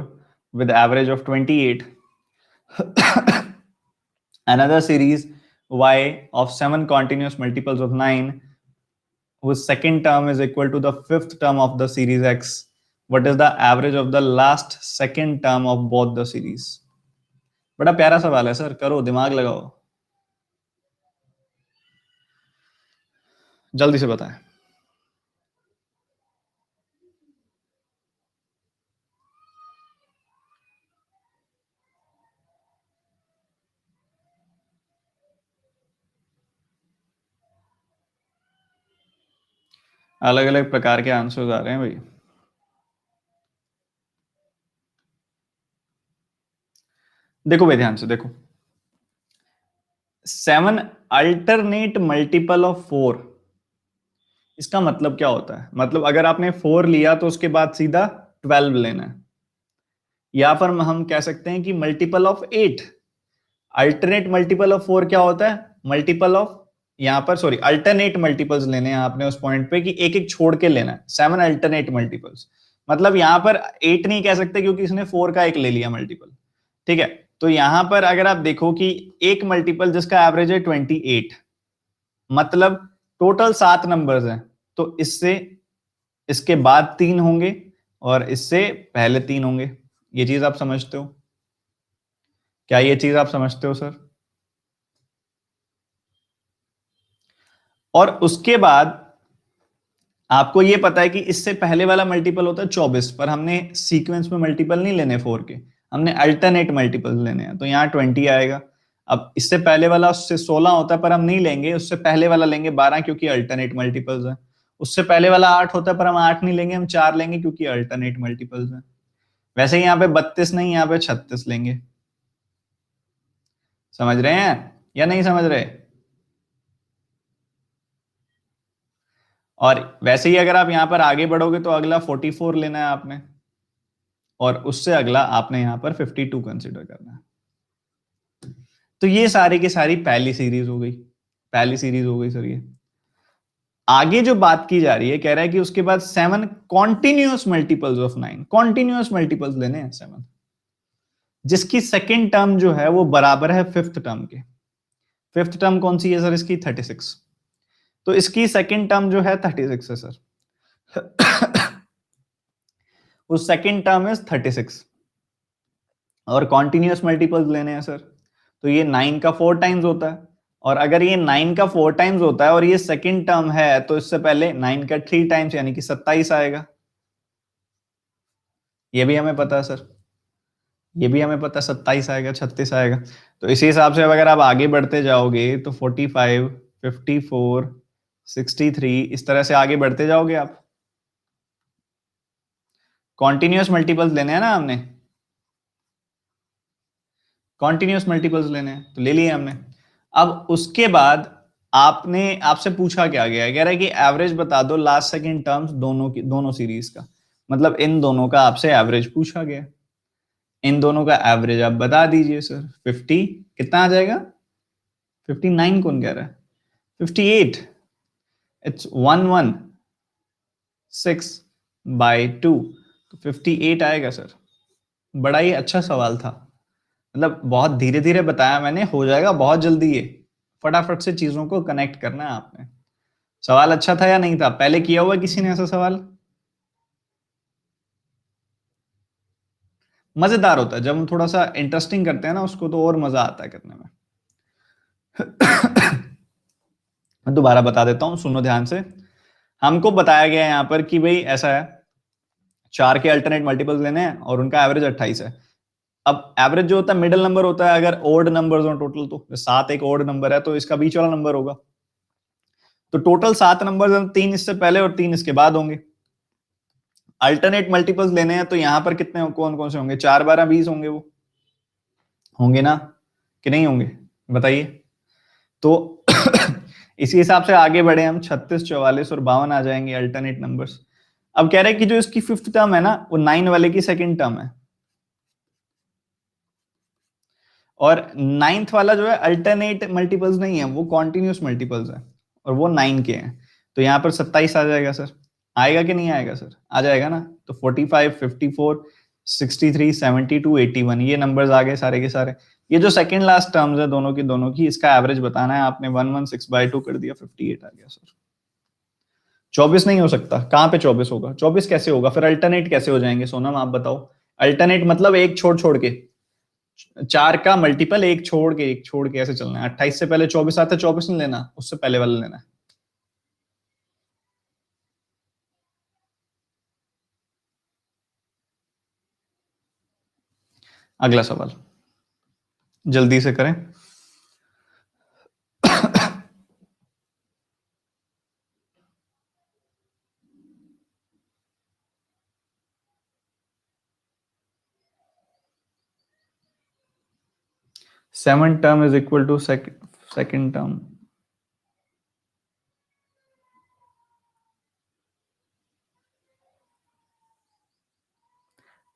[SPEAKER 1] with average of 28. Another series Y of 7 continuous multiples of 9 whose second term is equal to the fifth term of the series x, what is the average of the last second term of both the series? बड़ा प्यारा सवाल है सर, करो दिमाग लगाओ, जल्दी से बताएं। अलग अलग प्रकार के आंसर्स आ रहे हैं भाई। देखो भाई ध्यान से देखो, 7 अल्टरनेट मल्टीपल ऑफ 4, इसका मतलब क्या होता है? मतलब अगर आपने 4 लिया तो उसके बाद सीधा 12 लेना है, या फिर हम कह सकते हैं कि multiple of 8। Alternate multiple of 4 क्या होता है? मल्टीपल ऑफ, यहां पर सॉरी अल्टरनेट मल्टीपल्स लेने हैं आपने उस पॉइंट पे कि एक एक छोड़ के लेना है। 7 अल्टरनेट मल्टीपल्स, मतलब यहां पर 8 नहीं कह सकते क्योंकि इसने 4 का एक ले लिया मल्टीपल, ठीक है। तो यहां पर अगर आप देखो कि एक मल्टीपल जिसका एवरेज है 28, मतलब टोटल 7 नंबर्स हैं, तो इससे इसके बाद 3 होंगे और इससे पहले 3 होंगे। ये चीज आप समझते हो? क्या ये चीज आप समझते हो सर? और उसके बाद आपको ये पता है कि इससे पहले वाला मल्टीपल होता है 24, पर हमने सीक्वेंस में मल्टीपल नहीं लेने 4 के, हमने अल्टरनेट मल्टीपल लेने हैं, तो यहाँ 20 आएगा। अब इससे पहले वाला उससे 16 होता है पर हम नहीं लेंगे, उससे पहले वाला लेंगे 12 क्योंकि अल्टरनेट मल्टीपल्स है। उससे पहले वाला 8 होता है पर हम 8 नहीं लेंगे, हम 4 लेंगे क्योंकि अल्टरनेट मल्टीपल्स है। वैसे ही यहाँ पे 32 नहीं, यहाँ पे 36 लेंगे। समझ रहे हैं या नहीं समझ रहे? और वैसे ही अगर आप यहां पर आगे बढ़ोगे तो अगला 44 लेना है आपने, और उससे अगला आपने यहां पर 52 कंसिडर करना है। तो ये सारी की सारी पहली सीरीज हो गई, पहली सीरीज हो गई सर। ये आगे जो बात की जा रही है, कह रहा है कि उसके बाद 7 continuous multiples of 9, continuous multiples लेने हैं 7, जिसकी सेकेंड टर्म जो है वो बराबर है फिफ्थ टर्म के। फिफ्थ टर्म कौन सी है सर इसकी? 36। तो इसकी सेकेंड टर्म जो है 36 है सर। उस सेकेंड टर्म इज 36 और कॉन्टिन्यूअस मल्टीपल्स लेने हैं सर, तो ये 9 का 4 टाइम्स होता है, और अगर ये 9 का 4 टाइम्स होता है और ये सेकेंड टर्म है तो इससे पहले 9 का 3 टाइम्स यानी कि 27 आएगा। ये भी हमें पता है सर, ये भी हमें पता है 27 आएगा, 36 आएगा। तो इसी हिसाब से अगर आप आगे बढ़ते जाओगे तो 45, 54, 63 इस तरह से आगे बढ़ते जाओगे आप। कॉन्टिन्यूअस मल्टीपल्स लेने हैं ना हमने, कॉन्टिन्यूअस मल्टीपल्स लेने हैं तो ले लिए हमने। अब उसके बाद आपने आपसे पूछा क्या गया है, कह रहा है कि एवरेज बता दो लास्ट सेकंड टर्म्स दोनों की, दोनों सीरीज का, मतलब इन दोनों का आपसे एवरेज पूछा गया। इन दोनों का एवरेज आप बता दीजिए सर। 50 कितना आ जाएगा? 59 कौन कह रहा है? 58, इट्स 116/2, तो 58 आएगा सर। बड़ा ही अच्छा सवाल था, मतलब बहुत धीरे धीरे बताया मैंने, हो जाएगा बहुत जल्दी ये। फटाफट से चीजों को कनेक्ट करना है आपने। सवाल अच्छा था या नहीं था? पहले किया हुआ किसी ने ऐसा सवाल? मजेदार होता है जब हम थोड़ा सा इंटरेस्टिंग करते हैं ना उसको, तो और मजा आता है करने में। मैं दोबारा बता देता हूं, सुनो ध्यान से। हमको बताया गया है यहां पर कि भाई ऐसा है, 4 के अल्टरनेट मल्टीपल्स लेने हैं और उनका एवरेज 28 है। अब एवरेज जो होता है मिडिल नंबर होता है, अगर ओड नंबर्स हो टोटल, तो 7 एक ओड नंबर है तो इसका बीच वाला नंबर होगा। तो टोटल 7 नंबर, 3 इससे पहले और 3 इसके बाद होंगे। अल्टरनेट मल्टीपल्स लेने हैं तो यहां पर कितने कौन कौन से होंगे? 4 12 20 होंगे, वो होंगे ना कि नहीं होंगे? बताइए तो। इसी हिसाब से आगे बढ़े हम, 36 44 और 52 आ जाएंगे अल्टरनेट नंबर्स। अब कह रहे हैं कि जो इसकी फिफ्थ टर्म है ना वो 9 वाले की सेकंड टर्म है, और 9th वाला जो है अल्टरनेट मल्टीपल्स नहीं है, वो कॉन्टिन्यूस मल्टीपल्स है और वो 9 के हैं। तो यहाँ पर 27 आ जाएगा सर। आएगा कि नहीं आएगा सर? आ जाएगा ना। तो 45, 54, 63, 72, 81 ये नंबर्स आ गए सारे के सारे। ये जो सेकंड लास्ट टर्म्स है दोनों की इसका एवरेज बताना है आपने। 116/2 कर दिया, 58 आ गया सर। 24 नहीं हो सकता, कहाँ पे 24 होगा? 24 कैसे होगा? फिर अल्टरनेट कैसे हो जाएंगे सोनम, आप बताओ। अल्टरनेट मतलब एक छोड़ छोड़ के, 4 का मल्टीपल, एक छोड़ के ऐसे चलना है। 28 से पहले 24 आता है, 24 नहीं लेना, उससे पहले वाला लेना है। अगला सवाल जल्दी से करें। 7 term is equal to second term.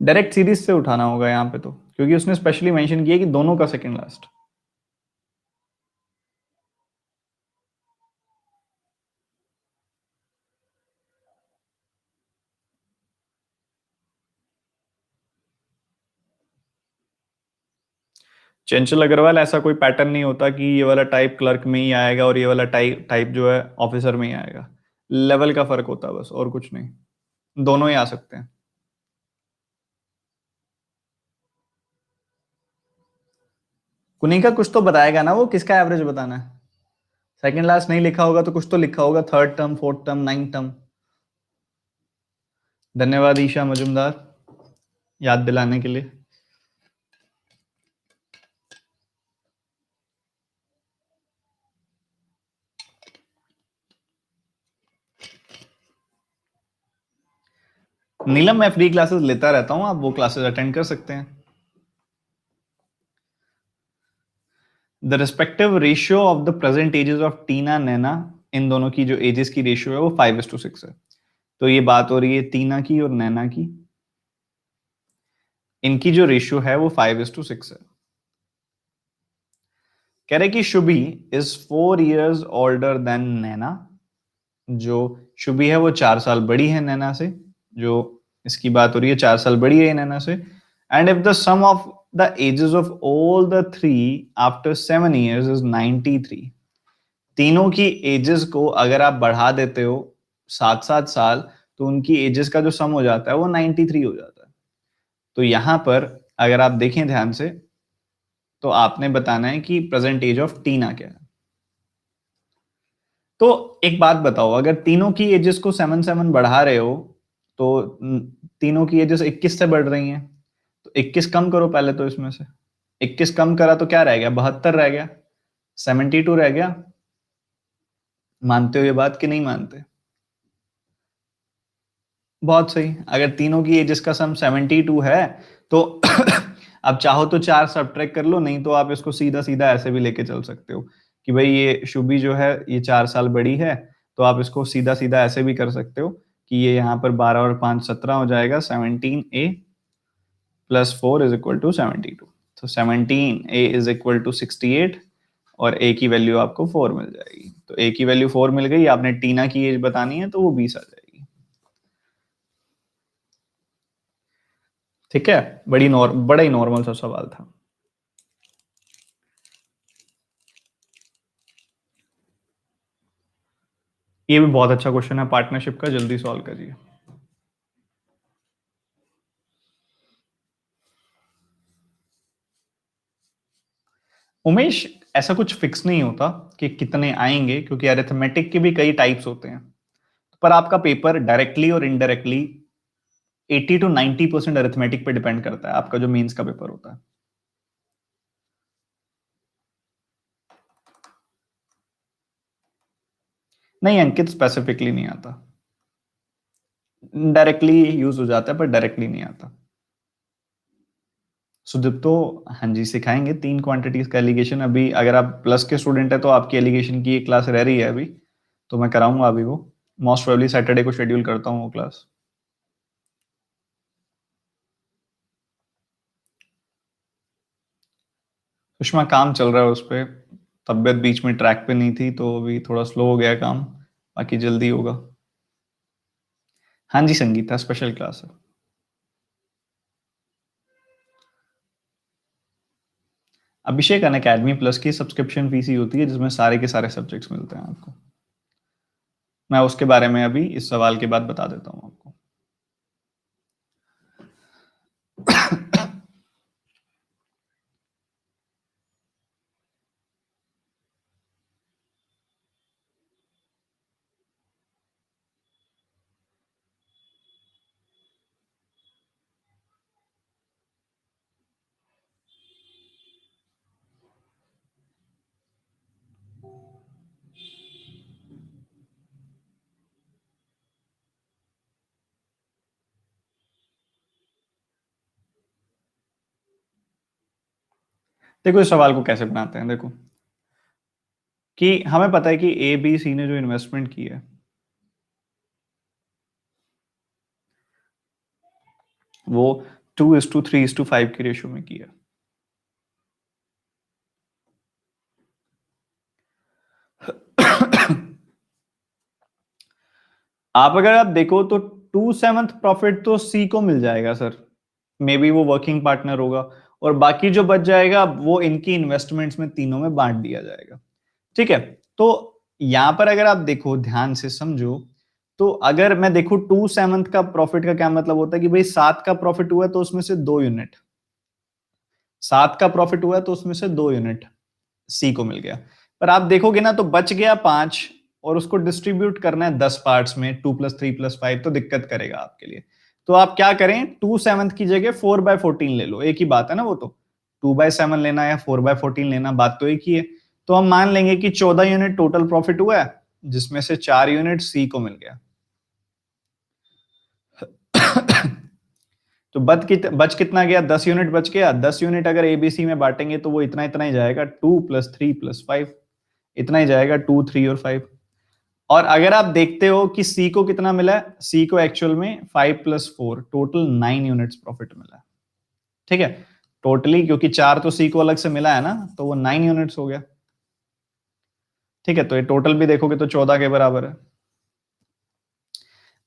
[SPEAKER 1] Direct series से उठाना होगा यहाँ पे तो, क्योंकि उसने स्पेशली मेंशन किया कि दोनों का सेकंड लास्ट। चंचल अग्रवाल, ऐसा कोई पैटर्न नहीं होता कि ये वाला टाइप क्लर्क में ही आएगा और ये वाला टाइप टाइप जो है ऑफिसर में ही आएगा। लेवल का फर्क होता है बस, और कुछ नहीं। दोनों ही आ सकते हैं। कुनिका कुछ तो बताएगा ना, वो किसका एवरेज बताना है। सेकंड लास्ट नहीं लिखा होगा तो कुछ तो लिखा होगा, third term, fourth term, ninth term. धन्यवाद ईशा मजुमदार, याद दिलाने के लिए। नीलम, मैं फ्री क्लासेस लेता रहता हूँ, आप वो क्लासेस अटेंड कर सकते हैं। The respective ratio of the present ages of Tina Naina, इन दोनों की जो एजेस की रेशियो है वो 5:6 है। तो ये बात हो रही है टीना की और नैना की, इनकी जो रेशियो है वो 5:6 है। कह रहे कि Shubhi is 4 years older than Naina, जो शुभी है वो 4 साल बड़ी है नैना से, जो इसकी बात हो रही है 4 साल बड़ी है नैना से। And if the sum of the ages of all the three after 7 years is 93, तीनों की एजेस को अगर आप बढ़ा देते हो 7-7 साल, तो उनकी एजेस का जो सम हो जाता है वो 93 हो जाता है। तो यहां पर अगर आप देखें ध्यान से, तो आपने बताना है कि प्रेजेंट एज ऑफ टीना क्या है। तो एक बात बताओ, अगर तीनों की एजेस को 7-7 बढ़ा रहे हो, तो तीनों की एजेस 21 से बढ़ रही हैं, तो 21 कम करो पहले तो इसमें से। 21 कम करा तो क्या रह गया? 72 रह गया, 72 रह गया। मानते हो ये बात कि नहीं मानते? बहुत सही। अगर तीनों की एजेस का सम 72 है, तो अब चाहो तो 4 सब्ट्रैक्ट कर लो, नहीं तो आप इसको सीधा सीधा ऐसे भी लेके चल सकते हो कि भाई ये शुभी जो है ये 4 साल बड़ी है, तो आप इसको सीधा सीधा ऐसे भी कर सकते हो कि ये यहाँ पर 12 और 5 17 हो जाएगा, 17a plus 4 is equal to 72। तो 17a इज इक्वल टू 68, और a की वैल्यू आपको 4 मिल जाएगी। तो a की वैल्यू 4 मिल गई, आपने टीना की एज बतानी है तो वो 20 आ जाएगी। ठीक है, बड़ा ही नॉर्मल सा सवाल था। ये भी बहुत अच्छा क्वेश्चन है पार्टनरशिप का, जल्दी सॉल्व करिए। उमेश, ऐसा कुछ फिक्स नहीं होता कि कितने आएंगे, क्योंकि अरिथमेटिक के भी कई टाइप्स होते हैं। पर आपका पेपर डायरेक्टली और इनडायरेक्टली 80 to 90% अरिथमेटिक पे डिपेंड करता है, आपका जो मेंस का पेपर होता है। नहीं, अंकित स्पेसिफिकली नहीं आता, डायरेक्टली यूज हो जाता है पर डायरेक्टली नहीं आता। सुदीप तो, हाँ जी, सिखाएंगे 3 क्वांटिटीज का एलिगेशन। अभी अगर आप प्लस के स्टूडेंट है तो आपकी एलिगेशन की एक क्लास रह रही है अभी, तो मैं कराऊंगा अभी वो, मोस्ट प्रोबेबली सैटरडे को शेड्यूल करता हूँ वो क्लास। सुषमा, काम चल रहा है उस पर, तबीयत बीच में ट्रैक पे नहीं थी तो अभी थोड़ा स्लो हो गया है काम, बाकी जल्दी होगा। हाँ जी, संगीता स्पेशल क्लास है। अभिषेक, अन अकेडमी प्लस की सब्सक्रिप्शन फीस ही होती है जिसमें सारे के सारे सब्जेक्ट्स मिलते हैं आपको। मैं उसके बारे में अभी इस सवाल के बाद बता देता हूं आपको। देखो इस सवाल को कैसे बनाते हैं, देखो कि हमें पता है कि ए बी सी ने जो इन्वेस्टमेंट की है वो 2:3:5 की रेशियो में की है। आप अगर आप देखो तो 2/7 प्रॉफिट तो सी को मिल जाएगा सर, मे बी वो वर्किंग पार्टनर होगा, और बाकी जो बच जाएगा वो इनकी इन्वेस्टमेंट्स में तीनों में बांट दिया जाएगा। ठीक है, तो यहां पर अगर आप देखो ध्यान से समझो, तो अगर मैं देखू 2/7 का प्रॉफिट का क्या मतलब होता है कि भाई 7 का प्रॉफिट हुआ तो उसमें से 2 यूनिट, 7 का प्रॉफिट हुआ तो उसमें से 2 यूनिट सी को मिल गया। पर आप देखोगे ना तो बच गया 5, और उसको डिस्ट्रीब्यूट करना है 10 पार्ट्स में, 2+3+5, तो दिक्कत करेगा आपके लिए। तो आप क्या करें, 2/7 की जगह 4/14 ले लो, एक ही बात है ना वो तो। 2/7 लेना या 4/14 लेना, बात तो एक ही है। तो हम मान लेंगे कि 14 यूनिट टोटल प्रॉफिट हुआ है, जिसमें से 4 यूनिट सी को मिल गया। तो बच कितना गया, 10 यूनिट बच गया। 10 यूनिट अगर एबीसी में बांटेंगे तो वो इतना इतना ही जाएगा, 2+3+5, इतना ही जाएगा, 2, 3 और 5। और अगर आप देखते हो कि सी को कितना मिला है, सी को एक्चुअल में 5+4, टोटल 9 यूनिट्स प्रॉफिट मिला है। ठीक है, टोटली, क्योंकि 4 तो सी को अलग से मिला है ना, तो वो 9 यूनिट्स हो गया। ठीक है, तो ये टोटल भी देखोगे तो 14 के बराबर है।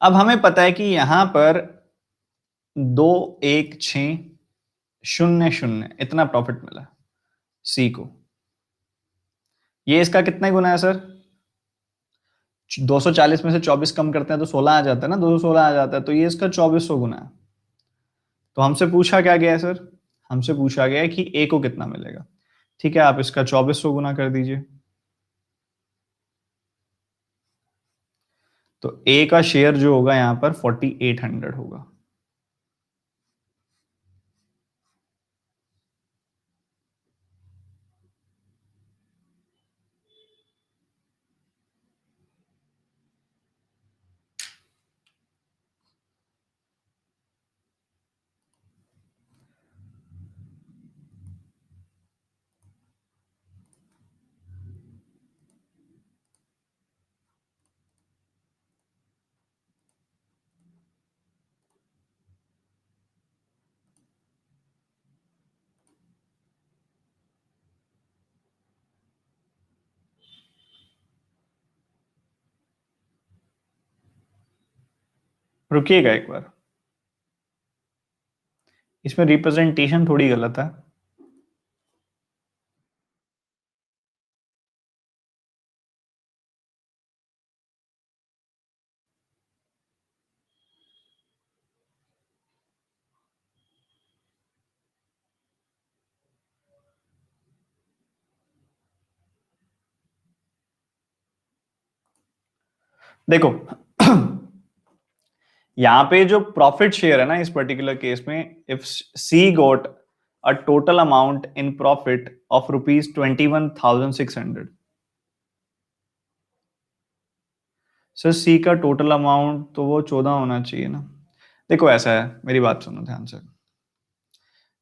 [SPEAKER 1] अब हमें पता है कि यहां पर 21600 इतना प्रॉफिट मिला सी को। ये इसका कितने गुना है सर, 240 में से 24 कम करते हैं तो 16 आ जाता है ना, 216 आ जाता है, तो ये इसका 2400 गुना है। तो हमसे पूछा क्या गया है सर, हमसे पूछा गया है कि ए को कितना मिलेगा। ठीक है, आप इसका 2400 गुना कर दीजिए, तो ए का शेयर जो होगा यहां पर 4800 होगा। रुकिएगा एक बार, इसमें रिप्रेजेंटेशन थोड़ी गलत है। देखो यहां पे जो प्रॉफिट शेयर है ना इस पर्टिकुलर केस में, if C got a total amount in profit of ₹21,600, sir C का टोटल अमाउंट तो वो 14 होना चाहिए ना। देखो ऐसा है, मेरी बात सुनो ध्यान से।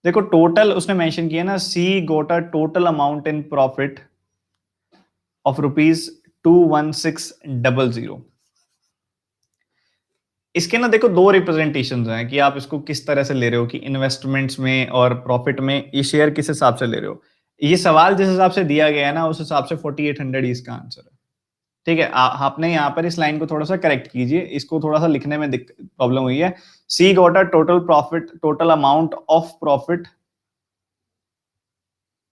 [SPEAKER 1] देखो टोटल उसने मेंशन किया ना, C got a total amount in profit of ₹21600। इसके ना देखो दो रिप्रेजेंटेशन हैं कि आप इसको किस तरह से ले रहे हो, कि इन्वेस्टमेंट्स में और प्रॉफिट में ये शेयर किस हिसाब से ले रहे हो। ये सवाल जिस हिसाब से दिया गया है ना, उस हिसाब से 4800 इसका आंसर है। ठीक है, आपने यहाँ पर इस लाइन को थोड़ा सा करेक्ट कीजिए, इसको थोड़ा सा लिखने में प्रॉब्लम हुई है। C got a total profit, total amount of profit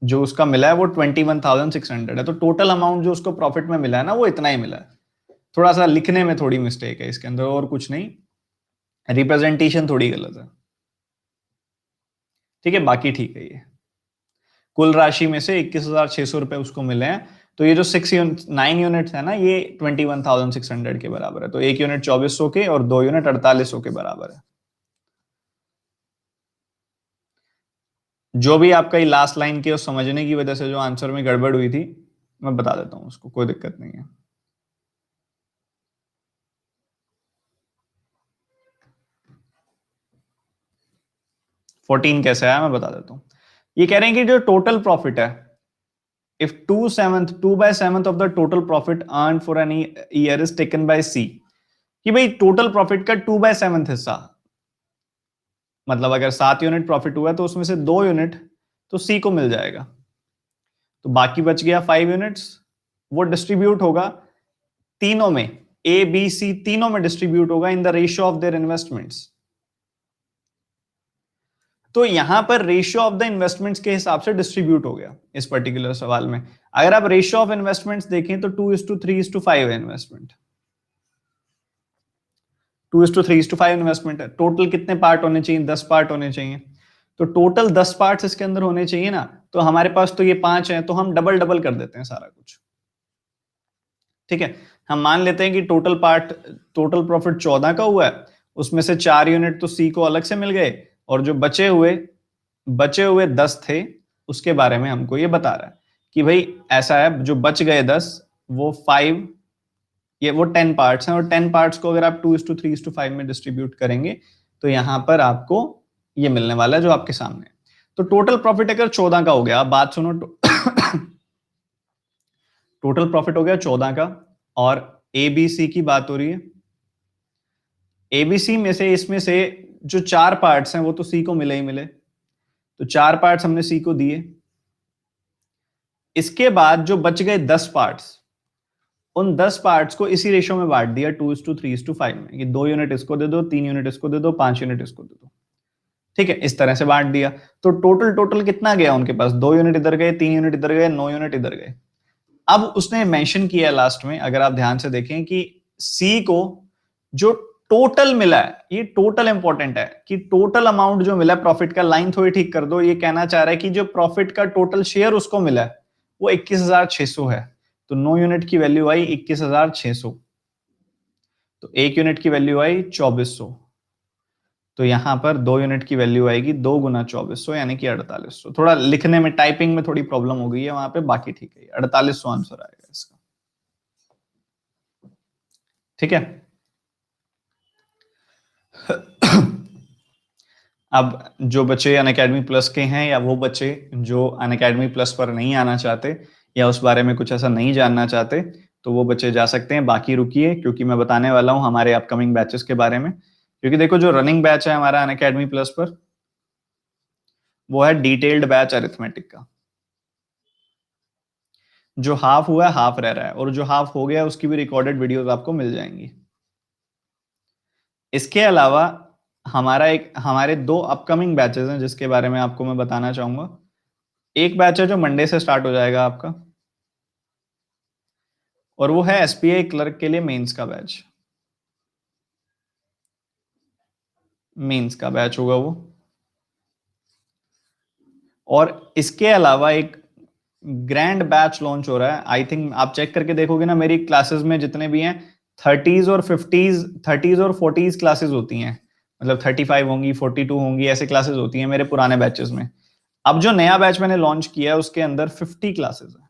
[SPEAKER 1] जो उसका मिला है वो 21,600 है, तो टोटल अमाउंट जो उसको प्रॉफिट में मिला है ना वो इतना ही मिला है। थोड़ा सा लिखने में थोड़ी मिस्टेक है इसके अंदर, और कुछ नहीं, रिप्रेजेंटेशन थोड़ी गलत है। ठीक है, बाकी ठीक है। ये कुल राशि में से 21,600 रुपए उसको मिले हैं। तो ये जो 9 यूनिट है ना, ये 21,600 के बराबर है। तो एक यूनिट 2400 के और 2 यूनिट 4800 के बराबर है। जो भी आपका ये लास्ट लाइन की समझने की वजह से जो आंसर में गड़बड़ हुई थी, मैं बता देता हूं उसको, कोई दिक्कत नहीं है। 14 कैसे आया मैं बता देता हूं। ये कह रहे हैं कि जो टोटल प्रॉफिट है, if 2/7 of the total profit earned for an year is taken by C, कि भाई टोटल प्रॉफिट का 2/7 हिस्सा, मतलब अगर 7 यूनिट प्रॉफिट हुआ तो उसमें से 2 यूनिट तो सी को मिल जाएगा, तो बाकी बच गया 5 यूनिट्स। वो डिस्ट्रीब्यूट होगा तीनों में, ए बी सी तीनों में डिस्ट्रीब्यूट होगा in the ratio of their investments. तो यहां पर रेशियो ऑफ द इन्वेस्टमेंट्स के हिसाब से डिस्ट्रीब्यूट हो गया इस पर्टिकुलर सवाल में। अगर आप रेशियो ऑफ इन्वेस्टमेंट्स देखें तो 2:3:5 है इन्वेस्टमेंट, 2:3:5 इन्वेस्टमेंट है। टोटल कितने पार्ट होने चाहिए? 10 पार्ट होने चाहिए। तो टोटल 10 पार्ट्स इसके अंदर होने चाहिए ना, तो हमारे पास तो ये 5 है, तो हम डबल डबल कर देते हैं सारा कुछ। ठीक है, हम मान लेते हैं कि टोटल प्रॉफिट 14 का हुआ है, उसमें से 4 यूनिट तो सी को अलग से मिल गए, और जो बचे हुए 10 थे, उसके बारे में हमको ये बता रहा है कि भाई ऐसा है, जो बच गए 10, वो 5, वो 10 पार्ट्स हैं, और 10 पार्ट्स को अगर आप 2:3:5 में डिस्ट्रीब्यूट करेंगे तो यहां पर आपको ये मिलने वाला है जो आपके सामने है। तो टोटल प्रॉफिट अगर 14 का हो गया, आप बात सुनो, टोटल प्रॉफिट हो गया 14 का, और एबीसी की बात हो रही है। एबीसी में से, इसमें से जो 4 पार्ट्स हैं वो तो सी को मिले ही मिले, तो 4 पार्ट्स हमने सी को दिए। इसके बाद जो बच गए 10 पार्ट्स, उन 10 पार्ट्स को इसी रेशियो में बांट दिया 2:3:5 में, कि 2 यूनिट इसको दे दो, 3 यूनिट इसको दे दो, 5 यूनिट इसको दे दो। ठीक है, इस तरह से बांट दिया। तो टोटल कितना गया उनके पास? 2 यूनिट इधर गए, 3 यूनिट इधर गए, 9 यूनिट इधर गए। अब उसने मेंशन किया लास्ट में, अगर आप ध्यान से देखें, कि सी को जो टोटल मिला है, ये टोटल इंपॉर्टेंट है, कि टोटल अमाउंट जो मिला प्रॉफिट का, लाइन थोड़ी ठीक कर दो, ये कहना चाह रहा है कि जो प्रॉफिट का टोटल शेयर उसको मिला है वो 21,600 है। तो 9 यूनिट की वैल्यू आई 21,600, तो 1 यूनिट की वैल्यू आई 2400। तो यहां पर 2 यूनिट की वैल्यू आएगी 2 गुना 2400, यानी कि 4800। थोड़ा लिखने में, टाइपिंग में थोड़ी प्रॉब्लम हो गई है वहां पे, बाकी ठीक है, 4800 आंसर आएगा इसका। ठीक है, अब जो बच्चे अनअकैडमी प्लस के हैं, या वो बच्चे जो अनअकैडमी प्लस पर नहीं आना चाहते, या उस बारे में कुछ ऐसा नहीं जानना चाहते, तो वो बच्चे जा सकते हैं। बाकी रुकिए, क्योंकि मैं बताने वाला हूं हमारे अपकमिंग बैचेस के बारे में। क्योंकि देखो, जो रनिंग बैच है हमारा अनअकैडमी प्लस पर, वो है डिटेल्ड बैच अरिथमेटिक का। जो हाफ हुआ है हाफ रह रहा है, और जो हाफ हो गया उसकी भी रिकॉर्डेड वीडियोस आपको मिल जाएंगी। इसके अलावा हमारे 2 अपकमिंग बैचेस हैं जिसके बारे में आपको मैं बताना चाहूंगा। एक बैच है जो मंडे से स्टार्ट हो जाएगा आपका, और वो है एसबीआई क्लर्क के लिए मेंस का बैच। मेंस का बैच होगा वो। और इसके अलावा एक ग्रैंड बैच लॉन्च हो रहा है। आई थिंक आप चेक करके देखोगे ना, मेरी क्लासेस में जितने भी हैं, 30s और 40s क्लासेस होती हैं, मतलब 35 होंगी, 42 होंगी, ऐसे क्लासेस होती हैं मेरे पुराने बैचेस में। अब जो नया बैच मैंने लॉन्च किया है उसके अंदर 50 क्लासेस है।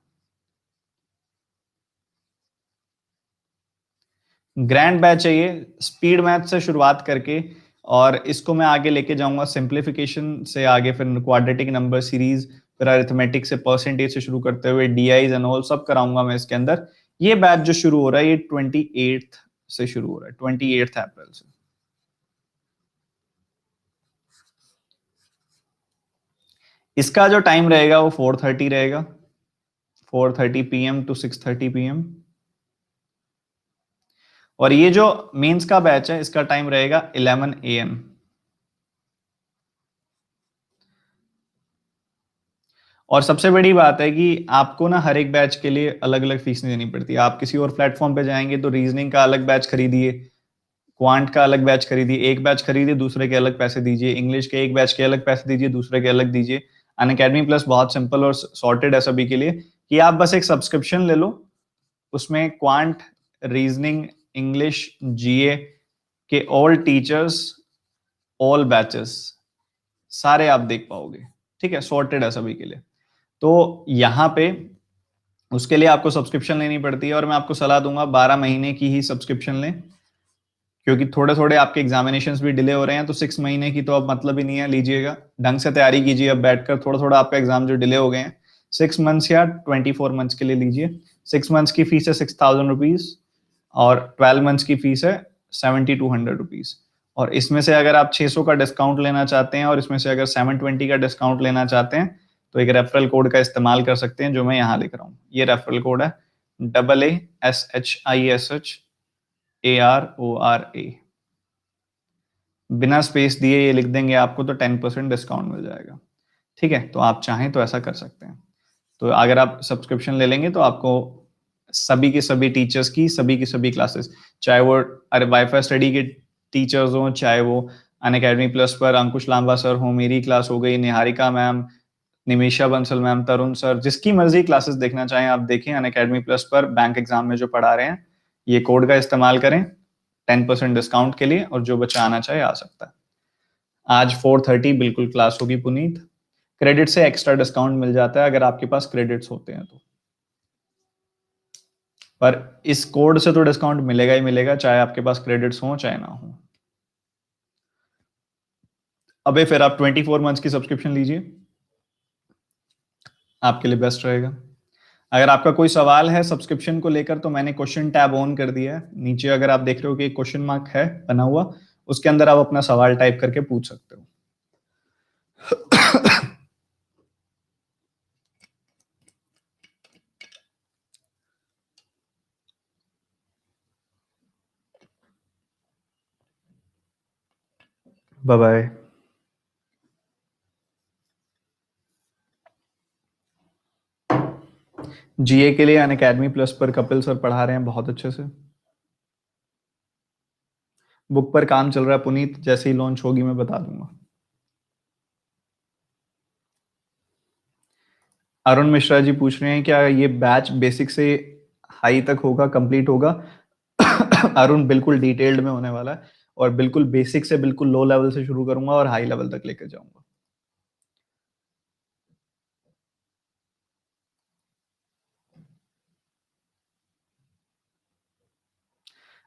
[SPEAKER 1] ग्रैंड बैच है ये, स्पीड मैथ से शुरुआत करके, और इसको मैं आगे लेके जाऊंगा सिंप्लीफिकेशन से आगे, फिर क्वाड्रेटिक नंबर सीरीज, फिर अरिथमेटिक से, परसेंटेज से शुरू करते हुए डीआईज एंड ऑल सब कराऊंगा मैं इसके अंदर। ये बैच जो शुरू हो रहा है, ये 28th से शुरू हो रहा है, 28 अप्रैल से। इसका जो टाइम रहेगा वो 4:30 रहेगा, 4:30 PM टू 6:30 PM। और ये जो मेंस का बैच है, इसका टाइम रहेगा 11 AM। और सबसे बड़ी बात है कि आपको ना हर एक बैच के लिए अलग अलग फीस नहीं देनी पड़ती। आप किसी और प्लेटफॉर्म पे जाएंगे तो रीजनिंग का अलग बैच खरीदिए, क्वांट का अलग बैच खरीदिए, एक बैच खरीदिए दूसरे के अलग पैसे दीजिए, इंग्लिश के एक बैच के अलग पैसे दीजिए, दूसरे के अलग दीजिए। अनअकैडमी प्लस बहुत सिंपल और सॉर्टेड है सभी के लिए कि आप बस एक सब्सक्रिप्शन ले लो, उसमें क्वांट, रीजनिंग, इंग्लिश, जीए के ऑल टीचर्स, ऑल बैचेस सारे आप देख पाओगे। ठीक है, सॉर्टेड है सभी के लिए। तो यहाँ पे उसके लिए आपको सब्सक्रिप्शन लेनी पड़ती है, और मैं आपको सलाह दूंगा 12 महीने की ही सब्सक्रिप्शन लें, क्योंकि थोड़े थोड़े आपके एग्जामिनेशंस भी डिले हो रहे हैं, तो 6 महीने की तो अब मतलब ही नहीं है। लीजिएगा, ढंग से तैयारी कीजिए, अब बैठकर थोड़ा थोड़ा आपका एग्जाम जो डिले हो गए हैं 6 मंथ्स या 24 मंथ्स के लिए लीजिए। 6 मंथ्स की फीस है 6,000 रुपीज, और 12 मंथ्स की फीस है 7,200 रुपीज। और इसमें से अगर आप 600 का डिस्काउंट लेना चाहते हैं, और इसमें से अगर 720 का डिस्काउंट लेना चाहते हैं, तो एक रेफरल कोड का इस्तेमाल कर सकते हैं जो मैं यहाँ लिख रहा हूँ। ये रेफरल कोड है AASHISH ARORA। बिना स्पेस दिए ये लिख देंगे आपको तो 10% डिस्काउंट मिल जाएगा। ठीक है, तो आप चाहें तो ऐसा कर सकते हैं। तो अगर आप सब्सक्रिप्शन ले लेंगे तो आपको सभी के सभी टीचर्स की सभी क्लासेस, चाहे वो अरे वाईफाई स्टडी के टीचर्स हों, चाहे वो अनअकैडमी प्लस पर अंकुश लांबा सर हो, मेरी क्लास हो गई, निहारिका मैम, निमिषा बंसल मैम, तरुण सर, जिसकी मर्जी क्लासेस देखना चाहें आप देखें अनअकैडमी प्लस पर बैंक एग्जाम में जो पढ़ा रहे हैं। ये कोड का इस्तेमाल करें 10% डिस्काउंट के लिए, और जो बच्चा आना चाहे आ सकता है। आज 4:30 बिल्कुल क्लास होगी पुनीत। क्रेडिट से एक्स्ट्रा डिस्काउंट मिल जाता है अगर आपके पास क्रेडिट्स होते हैं तो, पर इस कोड से तो डिस्काउंट मिलेगा ही मिलेगा, चाहे आपके पास क्रेडिट्स हो चाहे ना हो। अबे फिर आप 24 मंथ्स की सब्सक्रिप्शन लीजिए, आपके लिए बेस्ट रहेगा। अगर आपका कोई सवाल है सब्सक्रिप्शन को लेकर तो मैंने क्वेश्चन टैब ऑन कर दिया है नीचे, अगर आप देख रहे हो कि एक क्वेश्चन मार्क है बना हुआ, उसके अंदर आप अपना सवाल टाइप करके पूछ सकते हो। Bye bye. जीए के लिए अनअकैडमी प्लस पर कपिल सर पढ़ा रहे हैं बहुत अच्छे से। बुक पर काम चल रहा है पुनीत, जैसे ही लॉन्च होगी मैं बता दूंगा। अरुण मिश्रा जी पूछ रहे हैं क्या ये बैच बेसिक से हाई तक होगा, कंप्लीट होगा? अरुण बिल्कुल डिटेल्ड में होने वाला है, और बिल्कुल बेसिक से बिल्कुल लो लेवल से शुरू करूंगा और हाई लेवल तक लेकर जाऊंगा।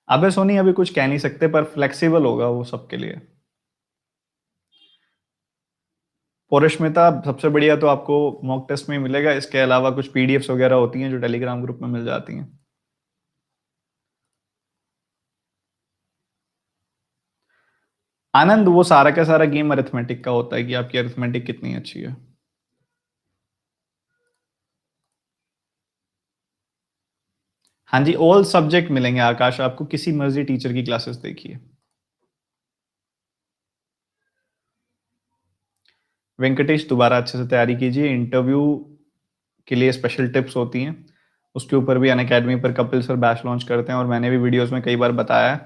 [SPEAKER 1] अबे सोनी अभी कुछ कह नहीं सकते, पर फ्लेक्सिबल होगा वो सबके लिए। पौरष्मिता सबसे बढ़िया तो आपको मॉक टेस्ट में ही मिलेगा, इसके अलावा कुछ पीडीएफ्स वगैरह होती हैं जो टेलीग्राम ग्रुप में मिल जाती हैं। आनंद, वो सारा का सारा गेम अरिथमेटिक का होता है कि आपकी अरिथमेटिक कितनी अच्छी है। हाँ जी, ऑल सब्जेक्ट मिलेंगे आकाश आपको, किसी मर्जी टीचर की क्लासेस देखिए। वेंकटेश दोबारा अच्छे से तैयारी कीजिए, इंटरव्यू के लिए स्पेशल टिप्स होती हैं, उसके ऊपर भी अनअकैडमी पर कपिल सर बैच लॉन्च करते हैं, और मैंने भी वीडियोस में कई बार बताया है,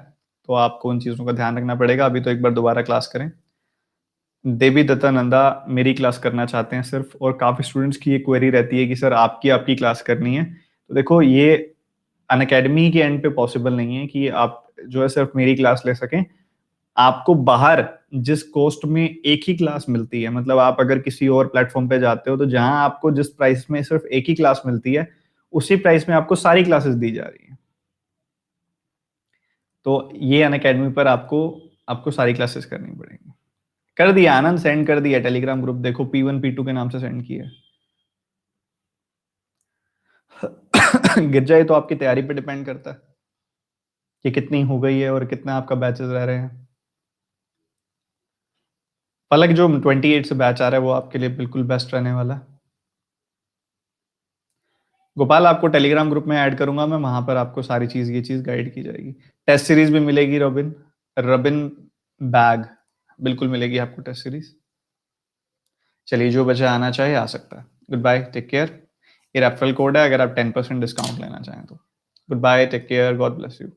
[SPEAKER 1] तो आपको उन चीज़ों का ध्यान रखना पड़ेगा। अभी तो एक बार दोबारा क्लास करें। देवी दत्ता नंदा मेरी क्लास करना चाहते हैं सिर्फ, और काफ़ी स्टूडेंट्स की ये क्वेरी रहती है कि सर आपकी आपकी क्लास करनी है। तो देखो, ये अनअकैडमी के एंड पे पॉसिबल नहीं है कि आप जो है सिर्फ मेरी क्लास ले सकें। आपको बाहर जिस कॉस्ट में एक ही क्लास मिलती है, मतलब आप अगर किसी और प्लेटफॉर्म पे जाते हो तो जहां आपको जिस प्राइस में सिर्फ एक ही क्लास मिलती है, उसी प्राइस में आपको सारी क्लासेस दी जा रही है। तो ये अनअकैडमी पर आपको आपको सारी क्लासेस करनी पड़ेंगी। कर दिया आनंद, सेंड कर दिया टेलीग्राम ग्रुप, देखो P1 P2 के नाम से सेंड किया है। गिर जाए तो आपकी तैयारी पे डिपेंड करता है कि कितनी हो गई है और कितना आपका बैचेस रह रहे हैं। पलक, जो 28 से बैच आ रहा है वो आपके लिए बिल्कुल बेस्ट रहने वाला है। गोपाल, आपको टेलीग्राम ग्रुप में ऐड करूंगा मैं, वहां पर आपको सारी चीज ये चीज गाइड की जाएगी। टेस्ट सीरीज भी मिलेगी रॉबिन, रबिन बैग बिल्कुल मिलेगी आपको टेस्ट सीरीज। चलिए, जो बच्चा आना चाहे आ सकता है। Good bye, take care. ये रेफरल कोड है अगर आप 10% डिस्काउंट लेना चाहें तो। Good bye, take care, God bless you.